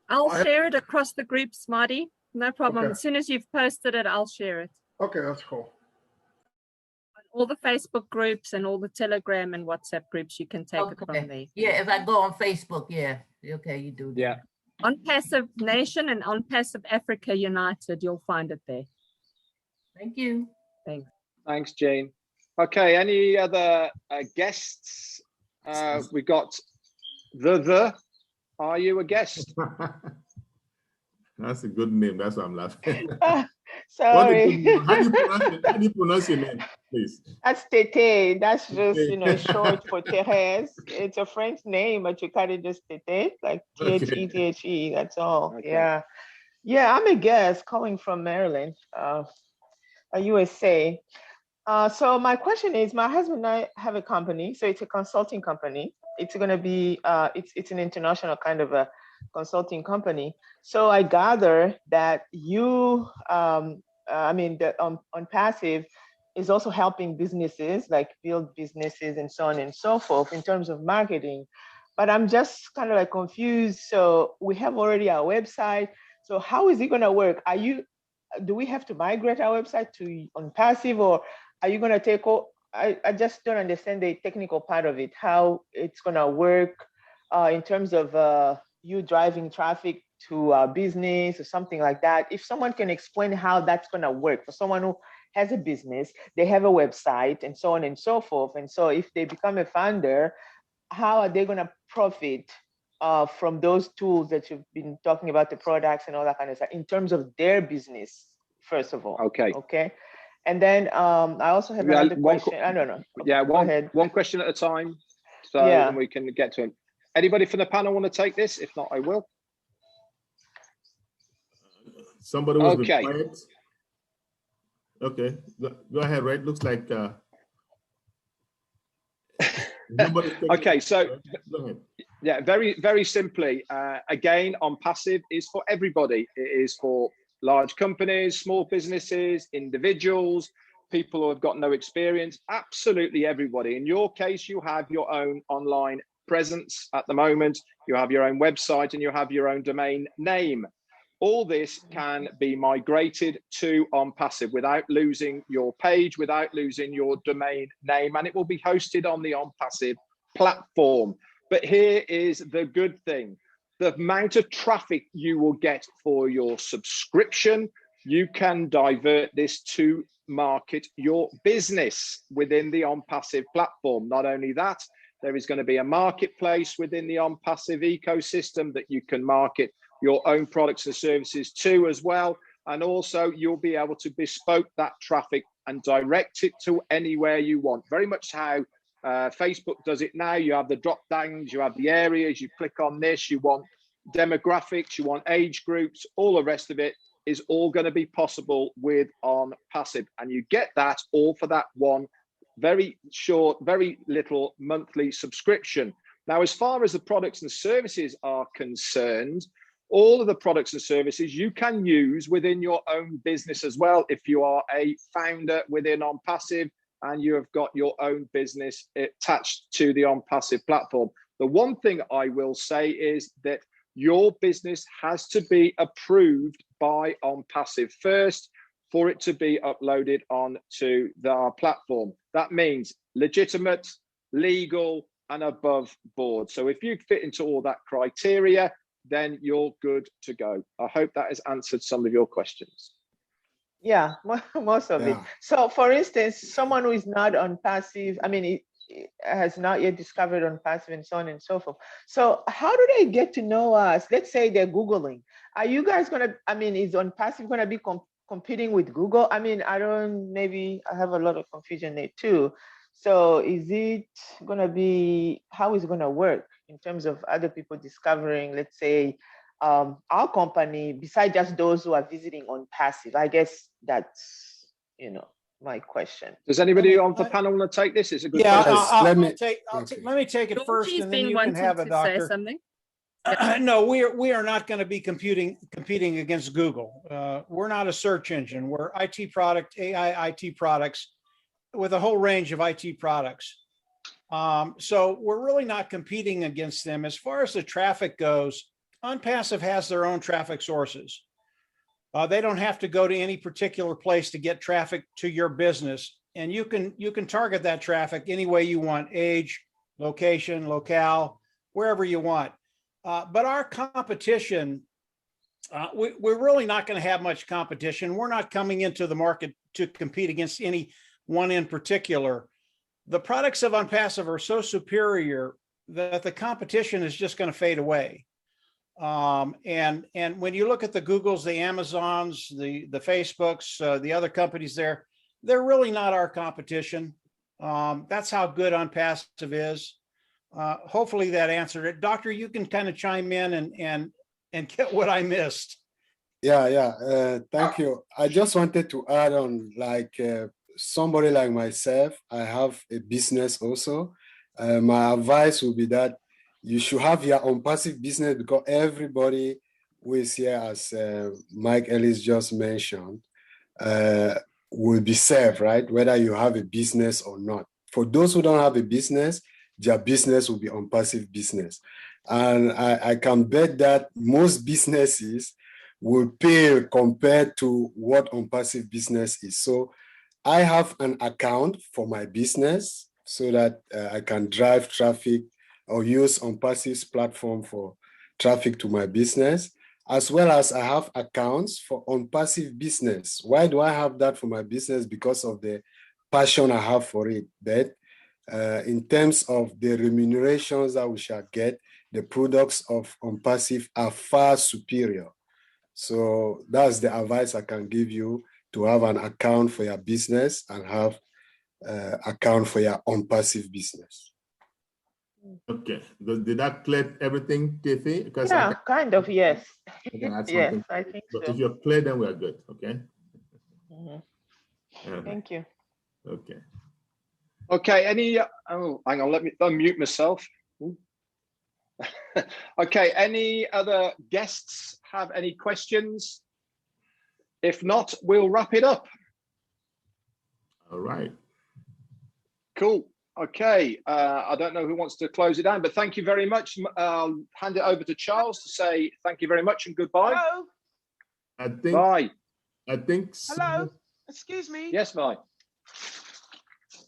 I'll share it across the groups, Marty. No problem. Okay. As soon as you've posted it, I'll share it. Okay, that's cool. All the Facebook groups and all the Telegram and WhatsApp groups, you can take it from there. Yeah, if I go on Facebook, yeah. Okay, you do that. Yeah. ONPASSIVE Nation and ONPASSIVE Africa United, you'll find it there. Thank you. Thanks. Thanks, Jane. Okay, any other guests? We got the. Are you a guest? That's a good name. That's why I'm laughing. Sorry. How do you pronounce your name, please? That's Tete. That's just, short for Therese. It's a French name, but you kind of just Tete, like T-H-E, T-H-E. That's all. Okay. Yeah. Yeah, I'm a guest calling from Maryland. USA. So my question is, my husband and I have a company, so it's a consulting company. It's going to be, it's an international kind of a consulting company. So I gather that you, ONPASSIVE is also helping businesses, like build businesses and so on and so forth in terms of marketing. But I'm just kind of like confused. So we have already our website. So how is it going to work? Do we have to migrate our website to ONPASSIVE, or are you going to take all? I just don't understand the technical part of it, how it's going to work in terms of you driving traffic to a business or something like that. If someone can explain how that's going to work for someone who has a business, they have a website and so on and so forth. And so if they become a founder, how are they going to profit from those tools that you've been talking about, the products and all that kind of stuff, in terms of their business, first of all? Okay. And then I also have another question. I don't know. Yeah, Go ahead. one question at a time, so then we can get to it. Anybody from the panel want to take this? If not, I will. Somebody was quiet. Okay, go ahead, Red. Looks like okay, so yeah, very simply, again, ONPASSIVE is for everybody. It is for large companies, small businesses, individuals, people who have got no experience, absolutely everybody. In your case, you have your own online presence at the moment, you have your own website, and you have your own domain name. All this can be migrated to ONPASSIVE without losing your page, without losing your domain name, and it will be hosted on the ONPASSIVE platform. But here is the good thing. The amount of traffic you will get for your subscription, you can divert this to market your business within the ONPASSIVE platform. Not only that, there is going to be a marketplace within the ONPASSIVE ecosystem that you can market your own products and services to as well. And also you'll be able to bespoke that traffic and direct it to anywhere you want. Very much how Facebook does it now. You have the drop downs, you have the areas, you click on this, you want demographics, you want age groups, all the rest of it is all going to be possible with ONPASSIVE. And you get that all for that one very short, very little monthly subscription. Now, as far as the products and services are concerned, all of the products and services you can use within your own business as well. If you are a founder within ONPASSIVE and you have got your own business attached to the ONPASSIVE platform. The one thing I will say is that your business has to be approved by ONPASSIVE first for it to be uploaded onto our platform. That means legitimate, legal, and above board. So if you fit into all that criteria, then you're good to go. I hope that has answered some of your questions. Yeah, most of it. So for instance, someone who is not ONPASSIVE, I mean, it has not yet discovered ONPASSIVE and so on and so forth. So how do they get to know us? Let's say they're Googling. Are you guys gonna, I mean, is ONPASSIVE gonna be competing with Google? I mean, maybe I have a lot of confusion there too. So is it gonna be, how is it gonna work in terms of other people discovering, let's say, our company, besides just those who are visiting ONPASSIVE? I guess that's, my question. Does anybody on the panel want to take this? It's a good question. Let me take it first, and then you can have it, Doctor. Something. No, we are not going to be competing against Google. We're not a search engine. We're AI IT products with a whole range of IT products. So we're really not competing against them. As far as the traffic goes, ONPASSIVE has their own traffic sources. They don't have to go to any particular place to get traffic to your business, and you can target that traffic any way you want: age, location, locale, wherever you want. But our competition, we're really not going to have much competition. We're not coming into the market to compete against any one in particular. The products of ONPASSIVE are so superior that the competition is just going to fade away. And when you look at the Googles, the Amazons, the Facebooks, the other companies there, they're really not our competition. That's how good ONPASSIVE is. Hopefully that answered it. Doctor, you can kind of chime in and get what I missed. Thank you. I just wanted to add on, like somebody like myself, I have a business also. My advice would be that you should have your own passive business, because everybody who is here, as Mike Ellis just mentioned, will be served, right? Whether you have a business or not. For those who don't have a business, their business will be on passive business. And I can bet that most businesses will pay compared to what on passive business is. So I have an account for my business so that I can drive traffic or use on passive platform for traffic to my business, as well as I have accounts for on passive business. Why do I have that for my business? Because of the passion I have for it. But in terms of the remunerations that we shall get, the products of on passive are far superior. So that's the advice I can give you, to have an account for your business and have account for your on passive business. Okay, did that clear everything, Tiffy? Because Yeah, kind of, yes. I can add Yes, something. I think But so. if you're clear, then we are good, okay? Thank you. Okay. Okay, any, oh, hang on, let me unmute myself. Okay, any other guests have any questions? If not, we'll wrap it up. All right. Cool. Okay, I don't know who wants to close it down, but thank you very much. I'll hand it over to Charles to say thank you very much and goodbye. Hello. Bye. I think. Hello. Excuse me. Yes, bye.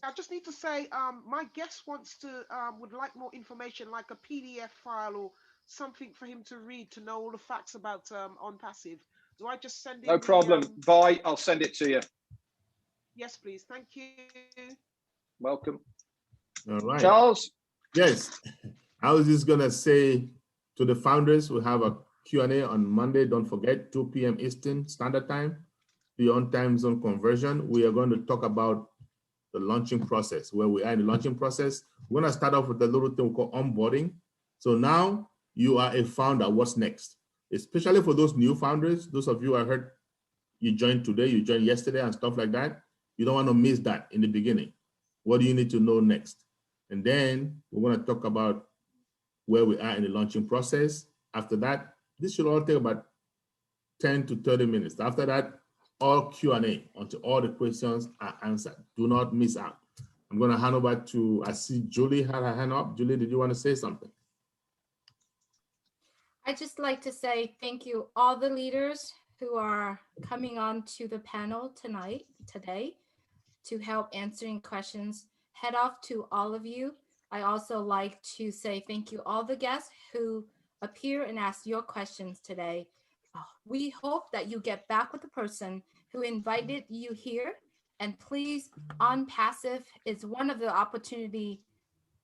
I just need to say, my guest wants to would like more information, like a PDF file or something for him to read to know all the facts about ONPASSIVE. Do I just send him? No problem. Bye. I'll send it to you. Yes, please. Thank you. Welcome. All right. Charles? Yes. I was just going to say to the founders, we have a Q&A on Monday. Don't forget, 2 p.m. Eastern Standard Time, beyond time zone conversion. We are going to talk about the launching process, where we are in the launching process. We're going to start off with a little thing called onboarding. So now you are a founder. What's next? Especially for those new founders, those of you I heard you joined today, you joined yesterday and stuff like that. You don't want to miss that in the beginning. What do you need to know next? And then we're going to talk about where we are in the launching process. After that, this should all take about 10 to 30 minutes. After that, all Q&A until all the questions are answered. Do not miss out. I'm going to hand over to, I see Julie had her hand up. Julie, did you want to say something? I'd just like to say thank you, all the leaders who are coming on to the panel today, to help answering questions. Head off to all of you. I also like to say thank you, all the guests who appear and ask your questions today. We hope that you get back with the person who invited you here. And please, ONPASSIVE is one of the opportunity.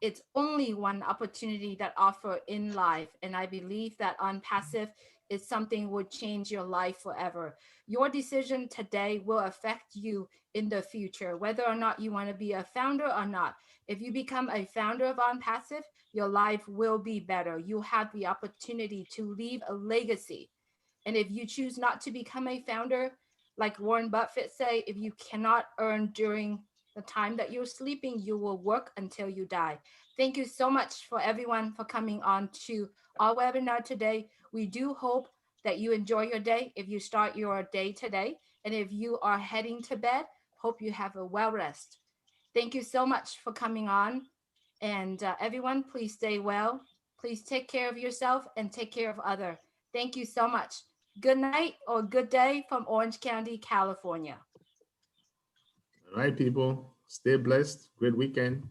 It's only one opportunity that offer in life. And I believe that ONPASSIVE is something would change your life forever. Your decision today will affect you in the future, whether or not you want to be a founder or not. If you become a founder of ONPASSIVE, your life will be better. You have the opportunity to leave a legacy. And if you choose not to become a founder, like Warren Buffett say, if you cannot earn during the time that you're sleeping, you will work until you die. Thank you so much for everyone for coming on to our webinar today. We do hope that you enjoy your day if you start your day today. And if you are heading to bed, hope you have a well rest. Thank you so much for coming on. And everyone, please stay well. Please take care of yourself and take care of others. Thank you so much. Good night or good day from Orange County, California. All right, people. Stay blessed. Great weekend.